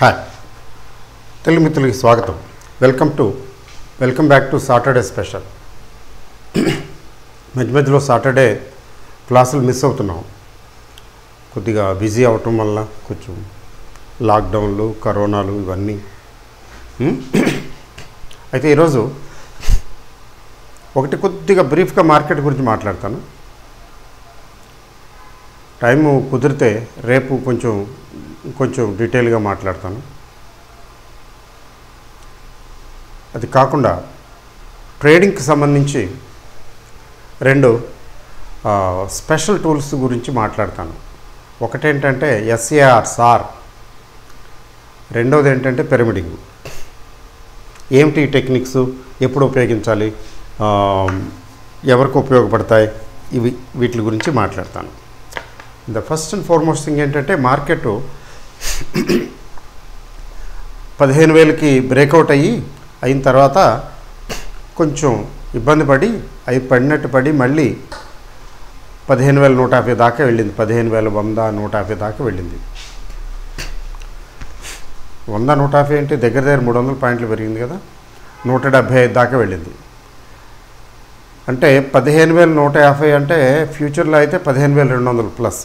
Hi Telugu మిత్రులకి స్వాగతం. Welcome back to Saturday special. మధ్యలో సాటర్డే క్లాసులు మిస్ అవుతున్నాం. కొద్దిగా బిజీ అవటం వల్ల కొంచెం లాక్డౌన్లు, కరోనాలు ఇవన్నీ. అయితే ఈరోజు కొద్దిగా బ్రీఫ్గా మార్కెట్ గురించి మాట్లాడతాను. టైము కుదిరితే రేపు కొంచెం డీటెయిల్గా మాట్లాడతాను. అది కాకుండా ట్రేడింగ్కి సంబంధించి రెండు స్పెషల్ టూల్స్ గురించి మాట్లాడతాను. ఒకటేంటంటే SAR, రెండవది ఏంటంటే పిరమిడింగ్. ఏమిటి టెక్నిక్స్, ఎప్పుడు ఉపయోగించాలి, ఎవరికి ఉపయోగపడతాయి, వీటి గురించి మాట్లాడతాను. The first and foremost thing ఏంటంటే మార్కెట్ 15,000కి బ్రేక్అవుట్ అయిన తర్వాత కొంచెం ఇబ్బంది పడి మళ్ళీ 15,150 దాకా వెళ్ళింది. 15,100, 150 దాకా వెళ్ళింది. 100, 150 ఏంటి, దగ్గర 300 పాయింట్లు పెరిగింది కదా. 175 దాకా వెళ్ళింది. అంటే 15,150 అంటే ఫ్యూచర్లో అయితే 15,200 ప్లస్.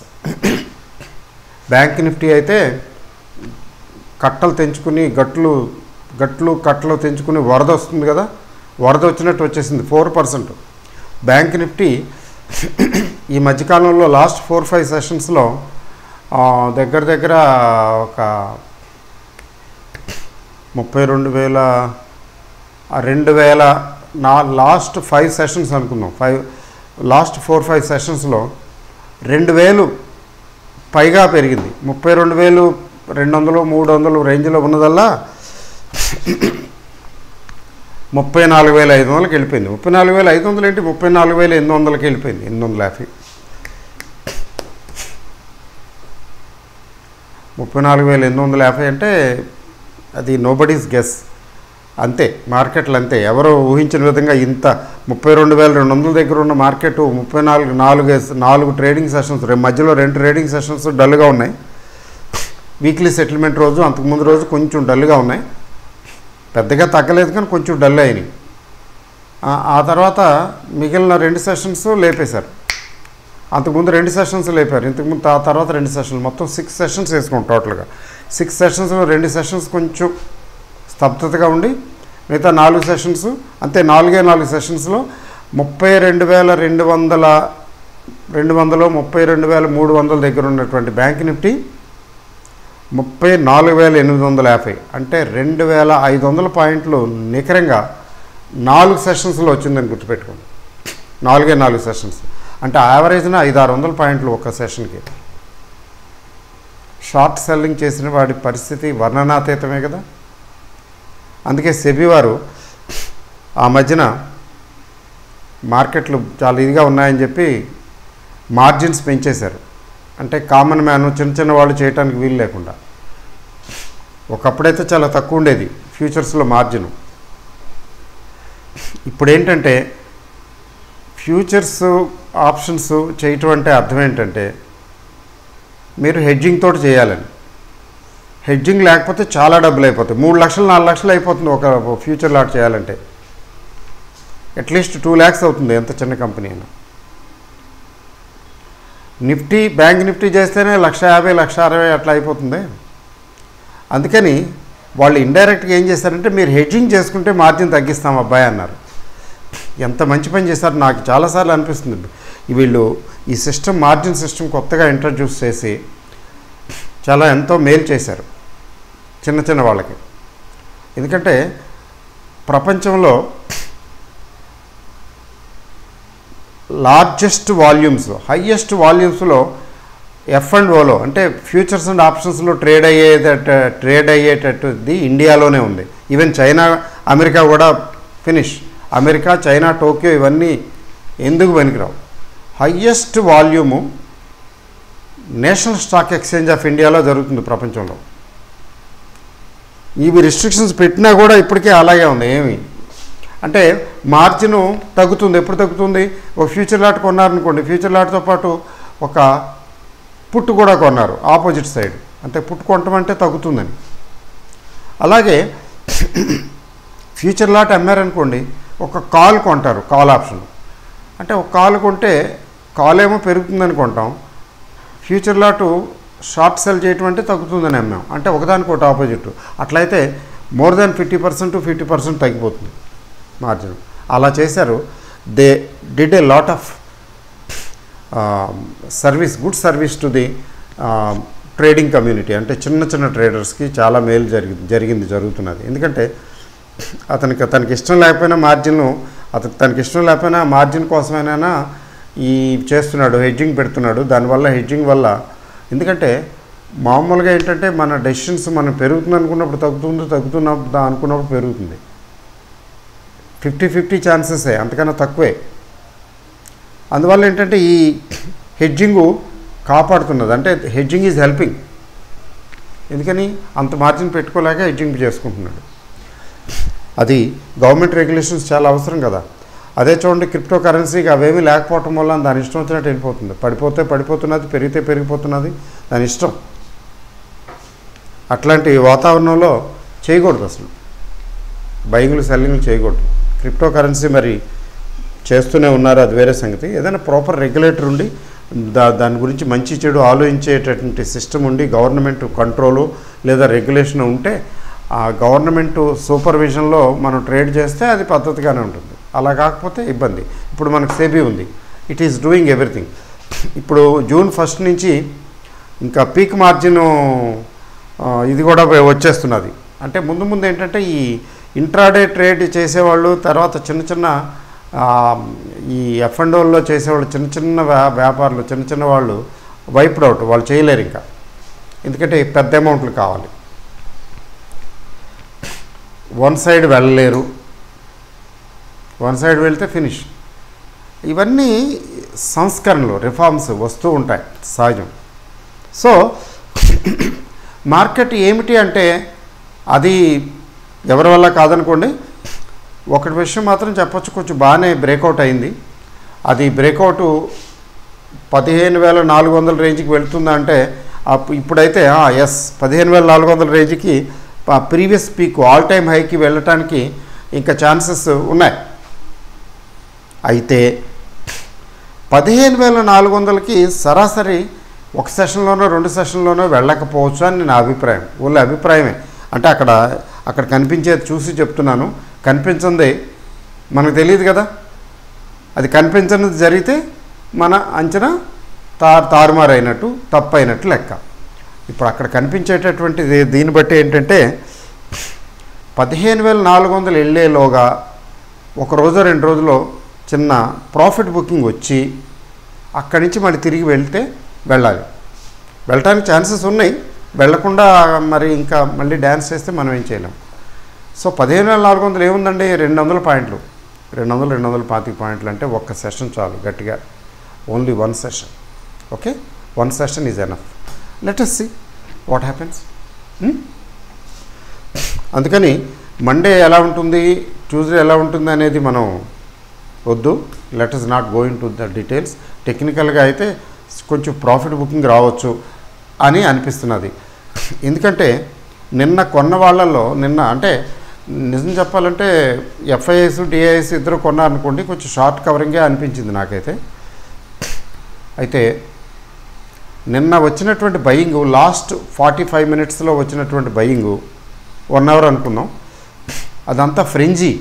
బ్యాంక్ నిఫ్టీ అయితే కట్టలు తెంచుకుని కట్టలు తెంచుకుని వరద వస్తుంది కదా, వరద వచ్చినట్టు వచ్చేసింది 4%. బ్యాంక్ నిఫ్టీ ఈ మధ్యకాలంలో లాస్ట్ 4-5 సెషన్స్లో దగ్గర ఒక 32,000 లాస్ట్ 5 సెషన్స్ అనుకుందాం. లాస్ట్ 4-5 సెషన్స్లో 2,000 పైగా పెరిగింది. 32,200, 300 రేంజ్లో ఉన్నదల్లా 34,500కి వెళ్ళిపోయింది. 34,500 ఏంటి, 34,800కి వెళ్ళిపోయింది. 850, 34,850 అంటే అది నోబడీస్ గెస్. అంతే, మార్కెట్లు అంతే. ఎవరో ఊహించిన విధంగా ఇంత 32,200 దగ్గర ఉన్న మార్కెట్ 34 ట్రేడింగ్ సెషన్స్, మధ్యలో 2 ట్రేడింగ్ సెషన్స్ డల్గా ఉన్నాయి. వీక్లీ సెటిల్మెంట్ రోజు, అంతకుముందు రోజు కొంచెం డల్గా ఉన్నాయి. పెద్దగా తగ్గలేదు కానీ కొంచెం డల్ అయినాయి. ఆ తర్వాత మిగిలిన 2 సెషన్స్ లేపేశారు. అంతకుముందు 2 సెషన్స్ లేపారు, ఇంతకుముందు ఆ తర్వాత 2 సెషన్లు, మొత్తం 6 సెషన్స్ వేసుకోండి టోటల్గా. 6 సెషన్స్లో 2 సెషన్స్ కొంచెం స్తబ్దతగా ఉండి మిగతా 4 సెషన్స్ అంతే. 4 సెషన్స్లో 32,200, 32,300 దగ్గర ఉన్నటువంటి బ్యాంక్ నిఫ్టీ 34,850 అంటే 2,500 పాయింట్లు నికరంగా 4 సెషన్స్లో వచ్చిందని గుర్తుపెట్టుకోండి. 4 సెషన్స్ అంటే యావరేజ్న 500-600 పాయింట్లు ఒక సెషన్కి. షార్ట్ సెల్లింగ్ చేసిన వాడి పరిస్థితి వర్ణనాతీతమే కదా. అందుకే సెబీ వారు ఆ మధ్యన మార్కెట్లు చాలా ఇదిగా ఉన్నాయని చెప్పి మార్జిన్స్ పెంచేశారు. అంటే కామన్ మ్యాన్, చిన్న వాళ్ళు చేయడానికి వీలు లేకుండా. ఒకప్పుడైతే చాలా తక్కువ ఉండేది ఫ్యూచర్స్లో మార్జిన్. ఇప్పుడు ఏంటంటే ఫ్యూచర్స్ ఆప్షన్స్ చేయటం అంటే అర్థం ఏంటంటే మీరు హెడ్జింగ్ తోటి చేయాలని. హెడ్జింగ్ లేకపోతే చాలా డబ్బులు అయిపోతాయి. 3 లక్షలు 4 లక్షలు అయిపోతుంది ఒక ఫ్యూచర్ లాట్ చేయాలంటే. అట్లీస్ట్ 2 lakhs అవుతుంది ఎంత చిన్న కంపెనీ అయినా. నిఫ్టీ, బ్యాంక్ నిఫ్టీ చేస్తేనే 150,000, 160,000 అట్లా అయిపోతుంది. అందుకని వాళ్ళు ఇండైరెక్ట్గా ఏం చేశారంటే మీరు హెడ్జింగ్ చేసుకుంటే మార్జిన్ తగ్గిస్తాం అబ్బాయి అన్నారు. ఎంత మంచి పని చేశారు. నాకు చాలాసార్లు అనిపిస్తుంది వీళ్ళు ఈ సిస్టమ్, మార్జిన్ సిస్టమ్ కొత్తగా ఇంట్రడ్యూస్ చేసి ఎంతో మేలు చేశారు చిన్న వాళ్ళకి. ఎందుకంటే ప్రపంచంలో లార్జెస్ట్ వాల్యూమ్స్, హయ్యెస్ట్ వాల్యూమ్స్లో F&Oలో అంటే ఫ్యూచర్స్ అండ్ ఆప్షన్స్లో ట్రేడ్ అయ్యేటట్టుది ఇండియాలోనే ఉంది. ఈవెన్ చైనా, అమెరికా కూడా ఫినిష్. అమెరికా, చైనా, టోక్యో ఇవన్నీ ఎందుకు పనికిరావు. Highest volume national stock exchange of ఇండియాలో జరుగుతుంది ప్రపంచంలో. ఇవి రిస్ట్రిక్షన్స్ పెట్టినా కూడా ఇప్పటికే అలాగే ఉంది. ఏమి అంటే మార్జిన్ తగ్గుతుంది. ఎప్పుడు తగ్గుతుంది, ఒక ఫ్యూచర్ లాట్ కొన్నారనుకోండి, ఫ్యూచర్ లాట్తో పాటు ఒక పుట్టు కూడా కొన్నారు ఆపోజిట్ సైడ్. అంటే పుట్టు కొనటం అంటే తగ్గుతుందని. అలాగే ఫ్యూచర్ లాట్ అమ్మారనుకోండి, ఒక కాల్ కొంటారు, కాల్ ఆప్షన్. అంటే ఒక కాల్ కొంటే కాల్ ఏమో పెరుగుతుందని కొంటాం, ఫ్యూచర్ లాటు షార్ట్ సెల్ చేయటం అంటే తగ్గుతుందని అమ్మాం. అంటే ఒకదానికి ఒకటి ఆపోజిట్. అట్లయితే మోర్ దాన్ 50% to 50% తగ్గిపోతుంది మార్జిన్. అలా చేశారు. They did a lot of service, good service to the trading community. అంటే చిన్న చిన్న ట్రేడర్స్కి చాలా మేలు జరుగుతున్నది. ఎందుకంటే తనకి ఇష్టం లేకపోయినా మార్జిన్, తనకి ఇష్టం లేకపోయినా మార్జిన్ కోసమైనా ఈ చేస్తున్నాడు, హెడ్జింగ్ పెడుతున్నాడు. దానివల్ల హెడ్జింగ్ వల్ల, ఎందుకంటే మామూలుగా ఏంటంటే మన డెసిషన్స్ మనం పెరుగుతుంది అనుకున్నప్పుడు తగ్గుతున్నప్పుడు అనుకున్నప్పుడు పెరుగుతుంది. 50-50 ఛాన్సెసే, అంతకన్నా తక్కువే. అందువల్ల ఏంటంటే ఈ హెడ్జింగు కాపాడుతున్నది. అంటే హెడ్జింగ్ ఈజ్ హెల్పింగ్. ఎందుకని అంత మార్జిన్ పెట్టుకోలేక హెడ్జింగ్ చేసుకుంటున్నాడు. అది గవర్నమెంట్ రెగ్యులేషన్స్ చాలా అవసరం కదా. అదే చూడండి, క్రిప్టో కరెన్సీకి అవేమీ లేకపోవటం వల్ల దాని ఇష్టం వచ్చినట్టు వెళ్ళిపోతుంది. పడిపోతున్నది, పెరిగిపోతున్నది, దాని ఇష్టం. అట్లాంటి వాతావరణంలో చేయకూడదు, అసలు బయింగ్లు సెల్లింగ్లు చేయకూడదు. క్రిప్టో కరెన్సీ మరి చేస్తూనే ఉన్నారు, అది వేరే సంగతి. ఏదైనా ప్రాపర్ రెగ్యులేటర్ ఉండి దాని గురించి మంచి చెడు ఆలోచించేటటువంటి సిస్టమ్ ఉండి, గవర్నమెంట్ కంట్రోలు లేదా రెగ్యులేషన్ ఉంటే ఆ గవర్నమెంట్ సూపర్విజన్లో మనం ట్రేడ్ చేస్తే అది పద్ధతిగానే ఉంటుంది. అలా కాకపోతే ఇబ్బంది. ఇప్పుడు మనకు సెబీ ఉంది, ఇట్ ఈస్ డూయింగ్ ఎవ్రీథింగ్. ఇప్పుడు June 1 నుంచి ఇంకా పీక్ మార్జిన్ ఇది కూడా వచ్చేస్తున్నది. అంటే ముందు ఏంటంటే ఈ ఇంట్రాడే ట్రేడ్ చేసేవాళ్ళు, తర్వాత చిన్న ఈ F&Oలో చేసేవాళ్ళు, చిన్న వ్యాపారులు, చిన్న వాళ్ళు వైప్డ్ అవుట్, వాళ్ళు చేయలేరు ఇంకా. ఎందుకంటే పెద్ద అమౌంట్లు కావాలి, వన్ సైడ్ వెళ్ళలేరు. వన్ సైడ్ వెళ్తే ఫినిష్. ఇవన్నీ సంస్కరణలు, రిఫార్మ్స్ వస్తూ ఉంటాయి, సహజం. సో మార్కెట్ ఏమిటి అంటే అది ఎవరి వల్ల కాదనుకోండి. ఒకటి విషయం మాత్రం చెప్పొచ్చు, కొంచెం బాగానే బ్రేక్అవుట్ అయింది. అది బ్రేక్అవుట్ 15,400 రేంజ్కి వెళ్తుందా అంటే ఇప్పుడైతే ఎస్, 15,400 రేంజ్కి ప్రీవియస్ పీక్ ఆల్ టైమ్ హైకి వెళ్ళటానికి ఇంకా ఛాన్సెస్ ఉన్నాయి. అయితే 15,400కి సరాసరి ఒక సెషన్లోనో 2 సెషన్లోనో వెళ్ళకపోవచ్చు అని నా అభిప్రాయం. ఓన్లీ అభిప్రాయమే. అంటే అక్కడ కనిపించేది చూసి చెప్తున్నాను. కనిపించింది మనకు తెలియదు కదా, అది కనిపించినది జరిగితే మన అంచనా తారుమారైనట్టు, తప్పు అయినట్టు లెక్క. ఇప్పుడు అక్కడ కనిపించేటటువంటిది దీన్ని బట్టి ఏంటంటే 15,400 వెళ్ళేలోగా ఒక రోజు 2 రోజుల్లో చిన్న ప్రాఫిట్ బుకింగ్ వచ్చి అక్కడి నుంచి మళ్ళీ తిరిగి వెళ్ళాలి. వెళ్ళటానికి ఛాన్సెస్ ఉన్నాయి. వెళ్లకుండా మరి ఇంకా మళ్ళీ డ్యాన్స్ చేస్తే మనం ఏం చేయలేం. సో 15,400 ఏముందండి, 200 పాయింట్లు, 225 పాయింట్లు అంటే ఒక్క సెషన్ చాలు గట్టిగా. Only 1 session. Okay, 1 session is enough. Let us see what happens. అందుకని మండే ఎలా ఉంటుంది, ట్యూస్డే ఎలా ఉంటుంది అనేది మనం వద్దు. Let us not go in to the details. టెక్నికల్గా అయితే కొంచెం ప్రాఫిట్ బుకింగ్ రావచ్చు అని అనిపిస్తున్నది. ఎందుకంటే నిన్న కొన్న వాళ్ళల్లో అంటే నిజం చెప్పాలంటే FIIs, DIIs ఇద్దరు కొన్నారనుకోండి, కొంచెం షార్ట్ కవరింగే అనిపించింది నాకైతే. అయితే నిన్న వచ్చినటువంటి బయింగు, లాస్ట్ 45 మినిట్స్లో వచ్చినటువంటి బయింగు 1 అవర్ అనుకుందాం, అదంతా ఫ్రెంజీ,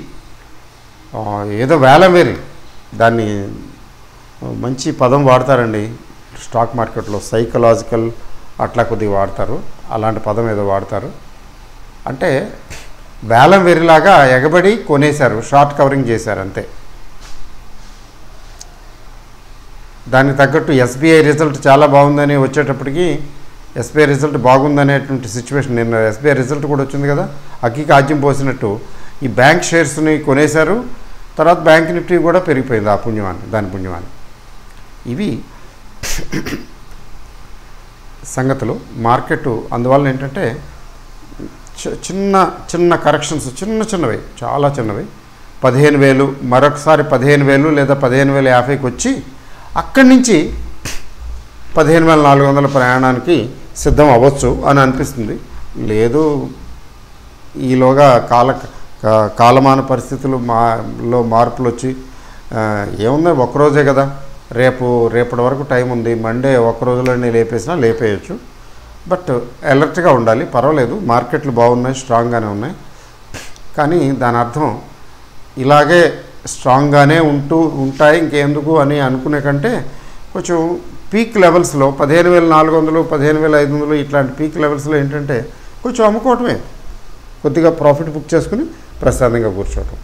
ఏదో వేలవేరి. దాన్ని మంచి పదం వాడతారండి స్టాక్ మార్కెట్లో, సైకలాజికల్ అట్లా కొద్దిగా వాడతారు. అలాంటి పదం ఏదో వాడతారు. అంటే వేలం వెరిలాగా ఎగబడి కొనేశారు, షార్ట్ కవరింగ్ చేశారు అంతే. దానికి తగ్గట్టు SBI రిజల్ట్ చాలా బాగుందని వచ్చేటప్పటికి SBI రిజల్ట్ బాగుందనేటువంటి సిచ్యువేషన్. నిన్న SBI రిజల్ట్ కూడా వచ్చింది కదా, అక్కికి ఆజ్యం పోసినట్టు ఈ బ్యాంక్ షేర్స్ని కొనేశారు. తర్వాత బ్యాంక్ నిఫ్టీ కూడా పెరిగిపోయింది దాని పుణ్యమాన్ని. ఇవి సంగతులు మార్కెట్. అందువల్ల ఏంటంటే చిన్న కరెక్షన్స్, చిన్నవి, చాలా చిన్నవి. 15,000, మరొకసారి 15,000 లేదా 15,050కి వచ్చి అక్కడి నుంచి 15,400 ప్రయాణానికి సిద్ధం అవ్వచ్చు అని అనిపిస్తుంది. లేదు ఈలోగా కాలమాన పరిస్థితులు మార్పులు వచ్చి ఏముంది ఒక్కరోజే కదా, రేపటి వరకు టైం ఉంది, మండే ఒక్క రోజులోనే లేపేసినా లేపేయచ్చు. బట్ అలర్ట్గా ఉండాలి. పర్వాలేదు, మార్కెట్లు బాగున్నాయి, స్ట్రాంగ్గానే ఉన్నాయి. కానీ దాని అర్థం ఇలాగే స్ట్రాంగ్గానే ఉంటాయి ఇంకెందుకు అని అనుకునే కంటే కొంచెం పీక్ లెవెల్స్లో 15,400 15,500 ఇట్లాంటి పీక్ లెవెల్స్లో ఏంటంటే కొంచెం అమ్ముకోవటమే, కొద్దిగా ప్రాఫిట్ బుక్ చేసుకుని ప్రశాంతంగా కూర్చోవటం.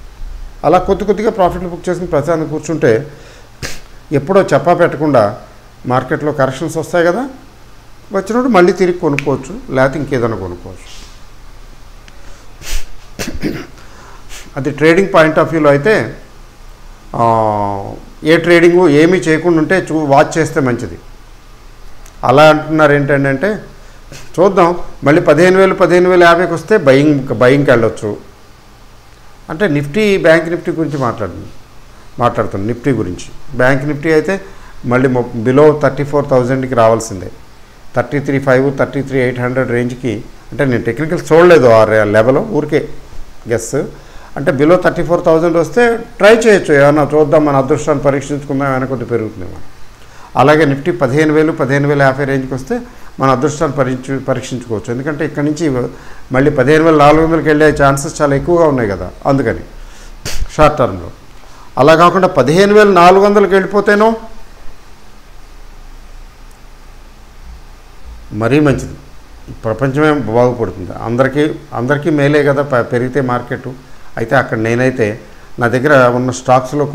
అలా కొద్దిగా ప్రాఫిట్లు బుక్ చేసుకుని ప్రశాంతంగా కూర్చుంటే ఎప్పుడో చెప్పా పెట్టకుండా మార్కెట్లో కరెక్షన్స్ వస్తాయి కదా, వచ్చినప్పుడు మళ్ళీ తిరిగి కొనుక్కోవచ్చు, లేకపోతే ఇంకేదైనా కొనుక్కోవచ్చు. అది ట్రేడింగ్ పాయింట్ ఆఫ్ వ్యూలో అయితే ఏ ట్రేడింగు ఏమీ చేయకుండా ఉంటే వాచ్ చేస్తే మంచిది. అలా అంటున్నారు ఏంటంటే చూద్దాం, మళ్ళీ 15,000 15,050కి వస్తే బయింగ్కి వెళ్ళొచ్చు. అంటే నిఫ్టీ, బ్యాంక్ నిఫ్టీ గురించి మాట్లాడుతున్నాను. నిఫ్టీ గురించి, బ్యాంక్ నిఫ్టీ అయితే మళ్ళీ బిలో 34,000కి రావాల్సిందే. 33,500 33,800 రేంజ్కి, అంటే నేను టెక్నికల్ చూడలేదు ఆ లెవెల్, ఊరికే గెస్. అంటే బిలో 34,000 వస్తే ట్రై చేయొచ్చు, ఏమన్నా చూద్దాం, మన అదృష్టాన్ని పరీక్షించుకుందాం, ఏమైనా కొద్దిగా పెరుగుతుందేమో. అలాగే నిఫ్టీ 15,000 15,050 రేంజ్కి వస్తే మన అదృష్టాన్ని పరీక్షించుకోవచ్చు. ఎందుకంటే ఇక్కడ నుంచి మళ్ళీ 15,400కి వెళ్ళే ఛాన్సెస్ చాలా ఎక్కువగా ఉన్నాయి కదా, అందుకని షార్ట్ టర్మ్లో. అలా కాకుండా 15,400కి వెళ్ళిపోతేనో మరీ మంచిది, ప్రపంచమే బాగుపడుతుంది, అందరికీ మేలే కదా పెరిగితే మార్కెట్. అయితే అక్కడ నేనైతే నా దగ్గర ఉన్న స్టాక్స్లో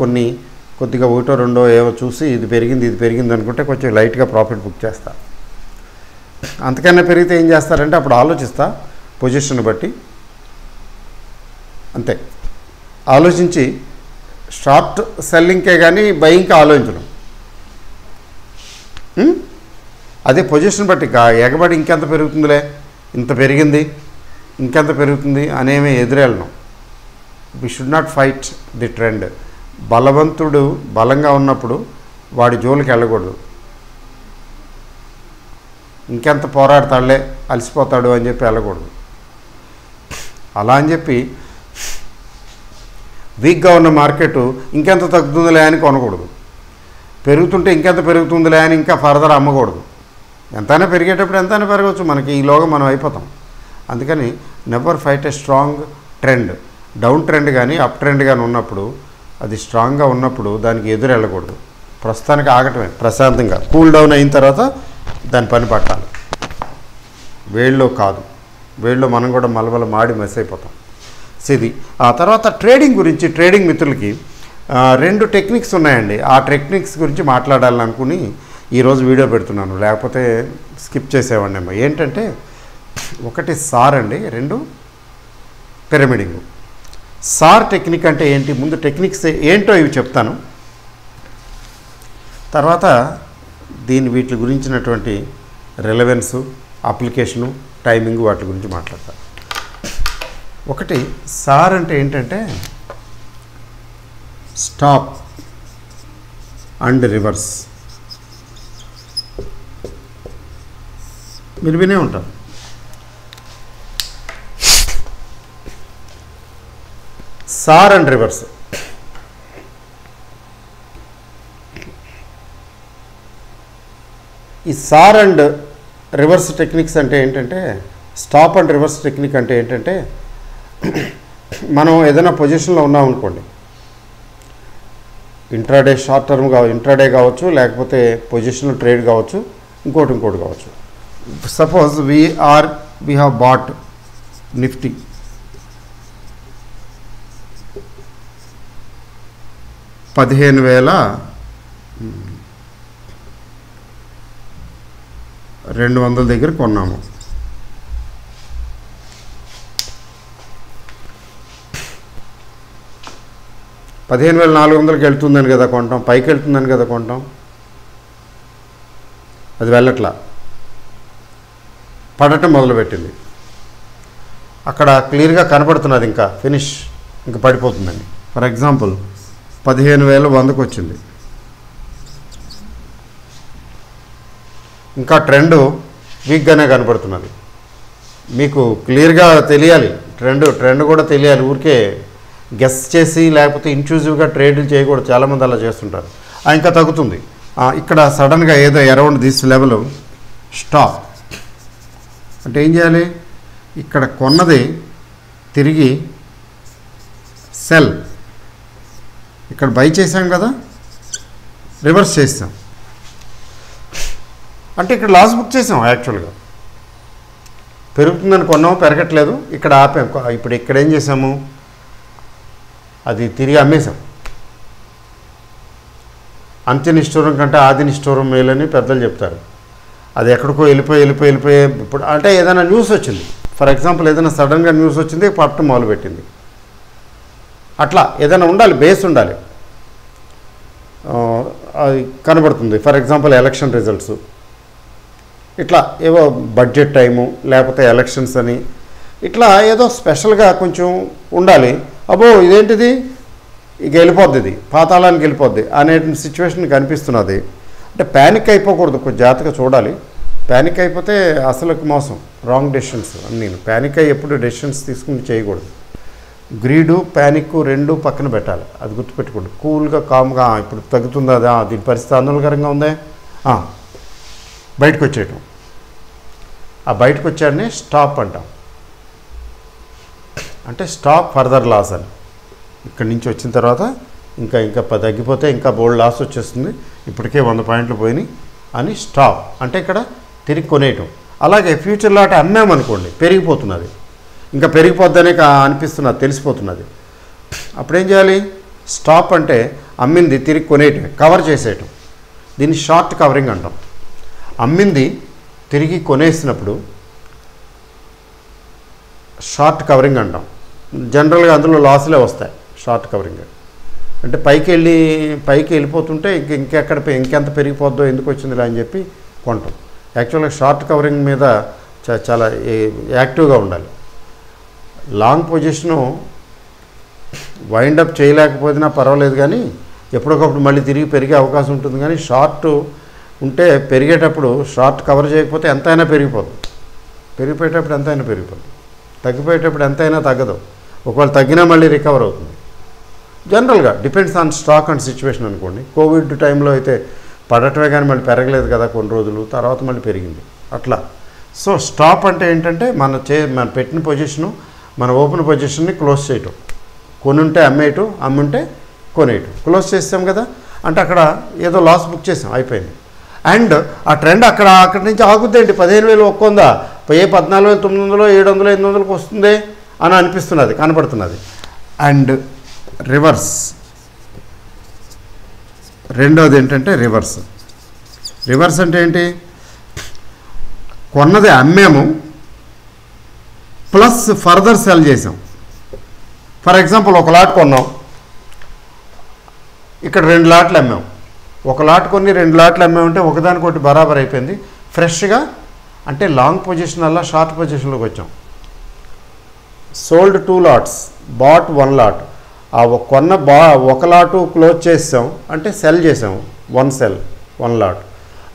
కొద్దిగా ఒకటో రెండో ఏవో చూసి ఇది పెరిగింది అనుకుంటే కొంచెం లైట్గా ప్రాఫిట్ బుక్ చేస్తా. అంతకన్నా పెరిగితే ఏం చేస్తారంటే అప్పుడు ఆలోచిస్తా, పొజిషన్ బట్టి అంతే ఆలోచించి షార్ట్ సెల్లింగ్కే కానీ బయింగ్కి ఆలోచించడం. అదే పొజిషన్ బట్టి ఎగబడి ఇంకెంత పెరుగుతుందిలే, ఇంత పెరిగింది ఇంకెంత పెరుగుతుంది అనేవి ఎదురెళ్ళను. We should not fight the trend. బలవంతుడు బలంగా ఉన్నప్పుడు వాడి జోలికి వెళ్ళకూడదు. ఇంకెంత పోరాడతాడులే, అలసిపోతాడు అని చెప్పి వెళ్ళకూడదు. అలా అని చెప్పి వీక్గా ఉన్న మార్కెట్ ఇంకెంత తగ్గుతుందిలే అని కొనకూడదు. పెరుగుతుంటే ఇంకెంత పెరుగుతుందిలే అని ఇంకా ఫర్దర్ అమ్మకూడదు. ఎంతైనా పెరిగేటప్పుడు ఎంతైనా పెరగవచ్చు, మనకి ఈలోగా మనం అయిపోతాం. అందుకని never fight a strong trend. Down trend కానీ అప్ ట్రెండ్ కానీ ఉన్నప్పుడు, అది స్ట్రాంగ్గా ఉన్నప్పుడు దానికి ఎదురు వెళ్ళకూడదు. ప్రస్తుతానికి ఆగటమే, ప్రశాంతంగా కూల్ డౌన్ అయిన తర్వాత దాని పని పట్టాలి. వేళ్ళలో కాదు, వేళ్ళలో మనం కూడా మలబల మాడి మెస్ అయిపోతాం. ఇది ఆ తర్వాత ట్రేడింగ్ గురించి, ట్రేడింగ్ మిత్రులకి 2 టెక్నిక్స్ ఉన్నాయండి. ఆ టెక్నిక్స్ గురించి మాట్లాడాలనుకుని ఈరోజు వీడియో పెడుతున్నాను, లేకపోతే స్కిప్ చేసేవాడినేమో. ఏంటంటే ఒకటి సార్ అండి, 2 పిరమిడింగ్. సార్ టెక్నిక్ అంటే ఏంటి, ముందు టెక్నిక్స్ ఏంటో ఇవి చెప్తాను, తర్వాత వీటి గురించినటువంటి రెలవెన్సు, అప్లికేషను, టైమింగ్ వాటి గురించి మాట్లాడతాను. ఒకటి సార్ అంటే ఏంటంటే స్టాప్ అండ్ రివర్స్. మీరు వినే ఉంటారు. Sir and reverse. ఈ సార్ అండ్ రివర్స్ టెక్నిక్స్ అంటే ఏంటంటే, స్టాప్ అండ్ రివర్స్ టెక్నిక్ అంటే ఏంటంటే, మనం ఏదైనా పొజిషన్లో ఉన్నాం అనుకోండి, ఇంట్రాడే షార్ట్ టర్మ్ ఇంట్రాడే కావచ్చు, లేకపోతే పొజిషనల్ ట్రేడ్ కావచ్చు, ఇంకోటి కావచ్చు. Suppose we have bought Nifty, $15,200 దగ్గర కొన్నాము. $15,400కి వెళ్తుందని కదా కొంటాం, పైకి వెళ్తుందని కదా కొంటాం. అది వెళ్ళట్లా, పడటం మొదలుపెట్టింది. అక్కడ క్లియర్గా కనపడుతున్నది, ఇంకా ఫినిష్, ఇంకా పడిపోతుందండి. ఫర్ ఎగ్జాంపుల్ 15,100కి వచ్చింది. ఇంకా ట్రెండ్ వీక్గానే కనపడుతున్నది. మీకు క్లియర్గా తెలియాలి ట్రెండ్ కూడా తెలియాలి. ఊరికే గెస్ చేసి లేకపోతే ఇంక్లూజివ్గా ట్రేడ్లు చేయకూడదు. చాలామంది అలా చేస్తుంటారు. ఇంకా తగ్గుతుంది. ఇక్కడ సడన్గా ఏదో అరౌండ్ దిస్ లెవెల్ స్టాప్ అంటే ఏం చేయాలి? ఇక్కడ కొన్నది తిరిగి సెల్, ఇక్కడ బై చేసాం కదా, రివర్స్ చేసాం అంటే ఇక్కడ లాస్ బుక్ చేసాం. యాక్చువల్గా పెరుగుతుందని కొన్నాం, పెరగట్లేదు, ఇక్కడ ఆపాం. ఇప్పుడు ఇక్కడ ఏం చేసాము? అది తిరిగి అమ్మేశాం. అంత్యనిష్ఠూరం కంటే ఆది నిష్ఠూరం మేలని పెద్దలు చెప్తారు. అది ఎక్కడికో వెళ్ళిపోయి ఇప్పుడు అంటే ఏదైనా న్యూస్ వచ్చింది, ఫర్ ఎగ్జాంపుల్ ఏదైనా సడన్గా న్యూస్ వచ్చింది, పట్టణం మొదలుపెట్టింది. అట్లా ఏదైనా ఉండాలి, బేస్ ఉండాలి, అది కనబడుతుంది. ఫర్ ఎగ్జాంపుల్ ఎలక్షన్ రిజల్ట్స్, ఇట్లా ఏవో బడ్జెట్ టైము లేకపోతే ఎలక్షన్స్ అని ఇట్లా ఏదో స్పెషల్గా కొంచెం ఉండాలి. అబ్బో ఇదేంటిది, ఇక వెళ్ళిపోద్ది, ఇది పాతాళానికి వెళ్ళిపోద్ది అనే సిచ్యువేషన్ కనిపిస్తున్నది. అంటే ప్యానిక్ అయిపోకూడదు, కొంచెం జాగ్రత్తగా చూడాలి. ప్యానిక్ అయిపోతే అసలుకి మోసం, రాంగ్ డెసిషన్స్ అన్నీ. ప్యానిక్ అయ్యి ఎప్పుడు డెసిషన్స్ తీసుకుని చేయకూడదు. గ్రీడు ప్యానిక్ రెండు పక్కన పెట్టాలి, అది గుర్తుపెట్టుకోండి. కూల్గా కామ్గా ఇప్పుడు తగ్గుతుందా, దీని పరిస్థితి ఆందోళనకరంగా ఉందే, బయటకు వచ్చేయటం. ఆ బయటకు వచ్చాడని స్టాప్ అంటాం. అంటే స్టాప్ ఫర్దర్ లాస్ అని. ఇక్కడి నుంచి వచ్చిన తర్వాత ఇంకా తగ్గిపోతే ఇంకా బోల్డ్ లాస్ వచ్చేస్తుంది, ఇప్పటికే 100 పాయింట్లు పోయినాయి అని స్టాప్ అంటే ఇక్కడ తిరిగి కొనేయటం. అలాగే ఫ్యూచర్లో అటు అమ్మామనుకోండి, పెరిగిపోతున్నది, ఇంకా పెరిగిపోద్దనే అనిపిస్తున్నది, తెలిసిపోతున్నది. అప్పుడేం చేయాలి? స్టాప్ అంటే అమ్మింది తిరిగి కొనేయటం, కవర్ చేసేయటం. దీన్ని షార్ట్ కవరింగ్ అంటాం. అమ్మింది తిరిగి కొనేసినప్పుడు షార్ట్ కవరింగ్ అంటాం. జనరల్గా అందులో లాసులే వస్తాయి. షార్ట్ కవరింగ్ అంటే పైకి వెళ్ళిపోతుంటే ఇంకెంత పెరిగిపోద్దో, ఎందుకు వచ్చిందిలే అని చెప్పి కొంటాం. యాక్చువల్గా షార్ట్ కవరింగ్ మీద చాలా యాక్టివ్గా ఉండాలి. లాంగ్ పొజిషను వైండప్ చేయలేకపోయినా పర్వాలేదు, కానీ ఎప్పటికప్పుడు మళ్ళీ తిరిగి పెరిగే అవకాశం ఉంటుంది. కానీ షార్ట్ ఉంటే పెరిగేటప్పుడు షార్ట్ కవర్ చేయకపోతే ఎంతైనా పెరిగిపోతుంది. పెరిగిపోయేటప్పుడు ఎంతైనా పెరిగిపోతుంది, తగ్గిపోయేటప్పుడు ఎంతైనా తగ్గదు. ఒకవేళ తగ్గినా మళ్ళీ రికవర్ అవుతుంది. జనరల్గా depends on stock and situation అనుకోండి. కోవిడ్ టైంలో అయితే పడటమే కానీ మళ్ళీ పెరగలేదు కదా కొన్ని రోజులు, తర్వాత మళ్ళీ పెరిగింది అట్లా. సో స్టాప్ అంటే ఏంటంటే మన పెట్టిన పొజిషను, మన ఓపెన్ పొజిషన్ని క్లోజ్ చేయటం. కొనుంటే అమ్మేయటం, అమ్ముంటే కొనేయటం. క్లోజ్ చేస్తాం కదా, అంటే అక్కడ ఏదో లాస్ బుక్ చేసాం, అయిపోయింది. అండ్ ఆ ట్రెండ్ అక్కడి నుంచి ఆగుద్దేంటి, 15,000 ఒక్కొందా, 14,900 700 800కి వస్తుంది అని అనిపిస్తున్నది, కనపడుతున్నది. అండ్ రివర్స్, రెండోది ఏంటంటే రివర్స్ అంటే ఏంటి? కొన్నది అమ్మాము ప్లస్ ఫర్దర్ సెల్ చేసాం. ఫర్ ఎగ్జాంపుల్ ఒక లాట్ కొన్నాం, ఇక్కడ 2 లాట్లు అమ్మాం. ఒక లాట్ కొన్ని 2 లాట్లు అమ్మామంటే ఒకదానికొకటి బరాబర్ అయిపోయింది. ఫ్రెష్గా అంటే లాంగ్ పొజిషన్ వల్ల షార్ట్ పొజిషన్లోకి వచ్చాం. Sold 2 lots, bought 1 lot. ఆ కొన్న ఒక లాటు క్లోజ్ చేసాం అంటే సెల్ చేసాం, 1 సెల్ 1 లాట్.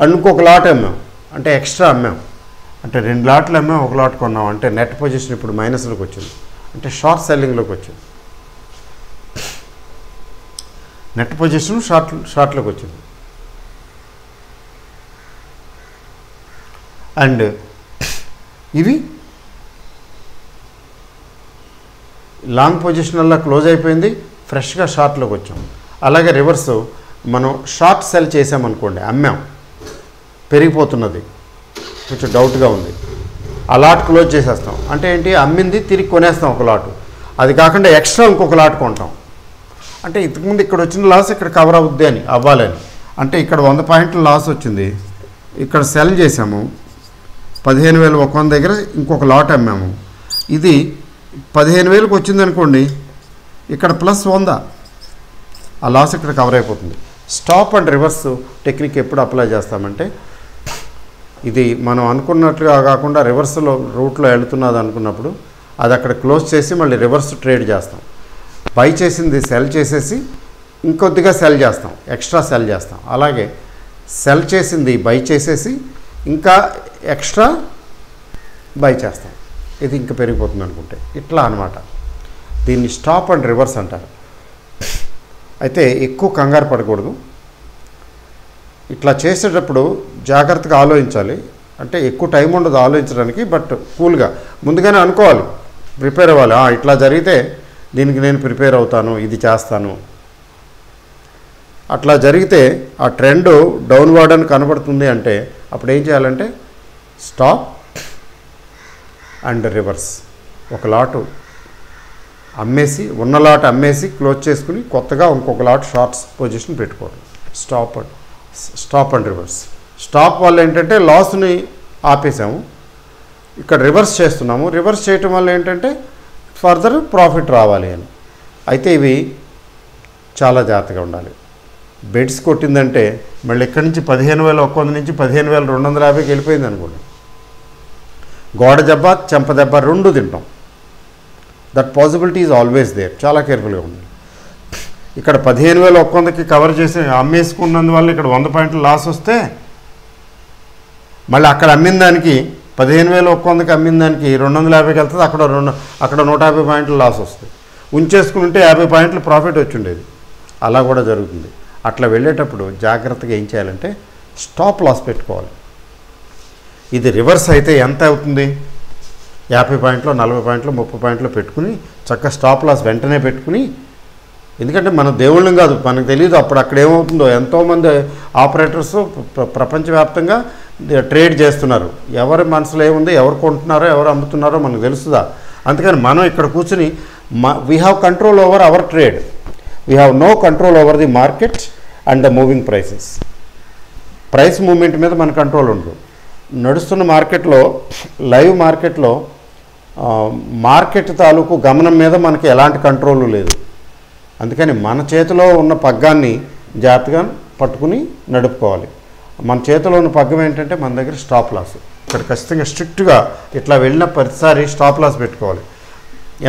అండ్ ఇంకొక లాట్ అమ్మాం అంటే ఎక్స్ట్రా అమ్మాం, అంటే 2 లాట్లు అమ్మాం, 1 లాట్ కొన్నాం. అంటే నెట్ పొజిషన్ ఇప్పుడు మైనస్లోకి వచ్చింది, అంటే షార్ట్ సెల్లింగ్లోకి వచ్చింది. నెట్ పొజిషన్ షార్ట్లోకి వచ్చింది. అండ్ ఇవి లాంగ్ పొజిషన్ వల్ల క్లోజ్ అయిపోయింది, ఫ్రెష్గా షార్ట్లోకి వచ్చాం. అలాగే రివర్స్, మనం షార్ట్ సెల్ చేసామనుకోండి, అమ్మాం, పెరిగిపోతున్నది, కొంచెం డౌట్గా ఉంది, ఆ లాట్ క్లోజ్ చేసేస్తాం. అంటే ఏంటి? అమ్మింది తిరిగి కొనేస్తాం ఒక లాటు. అది కాకుండా ఎక్స్ట్రా ఇంకొక లాట్ కొంటాం. అంటే ఇంతకుముందు ఇక్కడ వచ్చిన లాస్ ఇక్కడ కవర్ అవుద్ది అని, అవ్వాలని. అంటే ఇక్కడ 100 పాయింట్ల లాస్ వచ్చింది, ఇక్కడ సెల్ చేసాము, 15,100 దగ్గర ఇంకొక లాట్ అమ్మాము. ఇది 15,000కి వచ్చింది అనుకోండి, ఇక్కడ ప్లస్ 100, ఆ లాస్ ఇక్కడ కవర్ అయిపోతుంది. స్టాప్ అండ్ రివర్స్ టెక్నిక్ ఎప్పుడు అప్లై చేస్తామంటే, ఇది మనం అనుకున్నట్లుగా కాకుండా రివర్స్లో రూట్లో వెళుతున్నది అనుకున్నప్పుడు అది అక్కడ క్లోజ్ చేసి మళ్ళీ రివర్స్ ట్రేడ్ చేస్తాం. బై చేసింది సెల్ చేసేసి ఇంకొద్దిగా సెల్ చేస్తాం, ఎక్స్ట్రా సెల్ చేస్తాం. అలాగే సెల్ చేసింది బై చేసేసి ఇంకా ఎక్స్ట్రా బై చేస్తాం. ఇది ఇంకా పెరిగిపోతుంది అనుకుంటే ఇట్లా అనమాట. దీన్ని స్టాప్ అండ్ రివర్స్ అంటారు. అయితే ఎక్కువ కంగారు పడకూడదు. ఇట్లా చేసేటప్పుడు జాగ్రత్తగా ఆలోచించాలి. అంటే ఎక్కువ టైం ఉండదు ఆలోచించడానికి, బట్ కూల్గా ముందుగానే అనుకోవాలి, ప్రిపేర్ అవ్వాలి. ఇట్లా జరిగితే దీనికి నేను ప్రిపేర్ అవుతాను, ఇది చేస్తాను. అట్లా జరిగితే ఆ ట్రెండ్ డౌన్వర్డ్ అని కనబడుతుంది అంటే అప్పుడు ఏం చేయాలంటే స్టాప్ అండ్ రివర్స్. ఒక లాటు అమ్మేసి, ఉన్న లాట్ అమ్మేసి క్లోజ్ చేసుకుని కొత్తగా ఇంకొక లాట్ షార్ట్స్ పొజిషన్ పెట్టుకోవడం. Stop and reverse. స్టాప్ వల్ల ఏంటంటే లాస్ని ఆపేసాము, ఇక్కడ రివర్స్ చేస్తున్నాము. రివర్స్ చేయటం వల్ల ఏంటంటే ఫర్దర్ ప్రాఫిట్ రావాలి అని. అయితే ఇవి చాలా జాగ్రత్తగా ఉండాలి. బెడ్స్ కొట్టిందంటే మళ్ళీ ఇక్కడి నుంచి 15,100 నుంచి 15,250కి వెళ్ళిపోయింది అనుకోండి, గోడ దెబ్బ చెంప దెబ్బ రెండు తింటాం. That possibility is always there. చాలా కేర్ఫుల్గా ఉండాలి. ఇక్కడ 15,100కి కవర్ చేసి అమ్మేసుకున్నందువల్ల ఇక్కడ 100 పాయింట్లు లాస్ వస్తే మళ్ళీ అక్కడ అమ్మిన దానికి 15,100కి అమ్మిన దానికి 250కి వెళ్తుంది, అక్కడ 150 పాయింట్లు లాస్ వస్తుంది. ఉంచేసుకుంటే 50 పాయింట్లు ప్రాఫిట్ వచ్చి ఉండేది. అలా కూడా జరుగుతుంది. అట్లా వెళ్ళేటప్పుడు జాగ్రత్తగా ఏం చేయాలంటే స్టాప్ లాస్ పెట్టుకోవాలి. ఇది రివర్స్ అయితే ఎంత అవుతుంది? 50 పాయింట్లు, 40 పాయింట్లు, 30 పాయింట్లు పెట్టుకుని చక్కగా స్టాప్ లాస్ వెంటనే పెట్టుకుని, ఎందుకంటే మన దేవుళ్ళం కాదు, మనకు తెలియదు అప్పుడు అక్కడ ఏమవుతుందో. ఎంతోమంది ఆపరేటర్స్ ప్రపంచవ్యాప్తంగా ట్రేడ్ చేస్తున్నారు. ఎవరి మనసులో ఏముంది, ఎవరు కొంటున్నారో ఎవరు అమ్ముతున్నారో మనకు తెలుస్తుందా? అందుకని మనం ఇక్కడ కూర్చుని we have control over our trade. We have no control over the market and the moving prices. Price moment మీద మన కంట్రోల్ ఉండదు. నడుస్తున్న మార్కెట్లో, లైవ్ మార్కెట్లో మార్కెట్ తాలూకు గమనం మీద మనకి ఎలాంటి కంట్రోల్ లేదు. అందుకని మన చేతిలో ఉన్న పగ్గాన్ని జాగ్రత్తగా పట్టుకుని నడుపుకోవాలి. మన చేతిలో ఉన్న పగ్గం ఏంటంటే మన దగ్గర స్టాప్ లాస్. ఇక్కడ ఖచ్చితంగా స్ట్రిక్ట్గా ఇట్లా వెళ్ళిన ప్రతిసారి స్టాప్ లాస్ పెట్టుకోవాలి.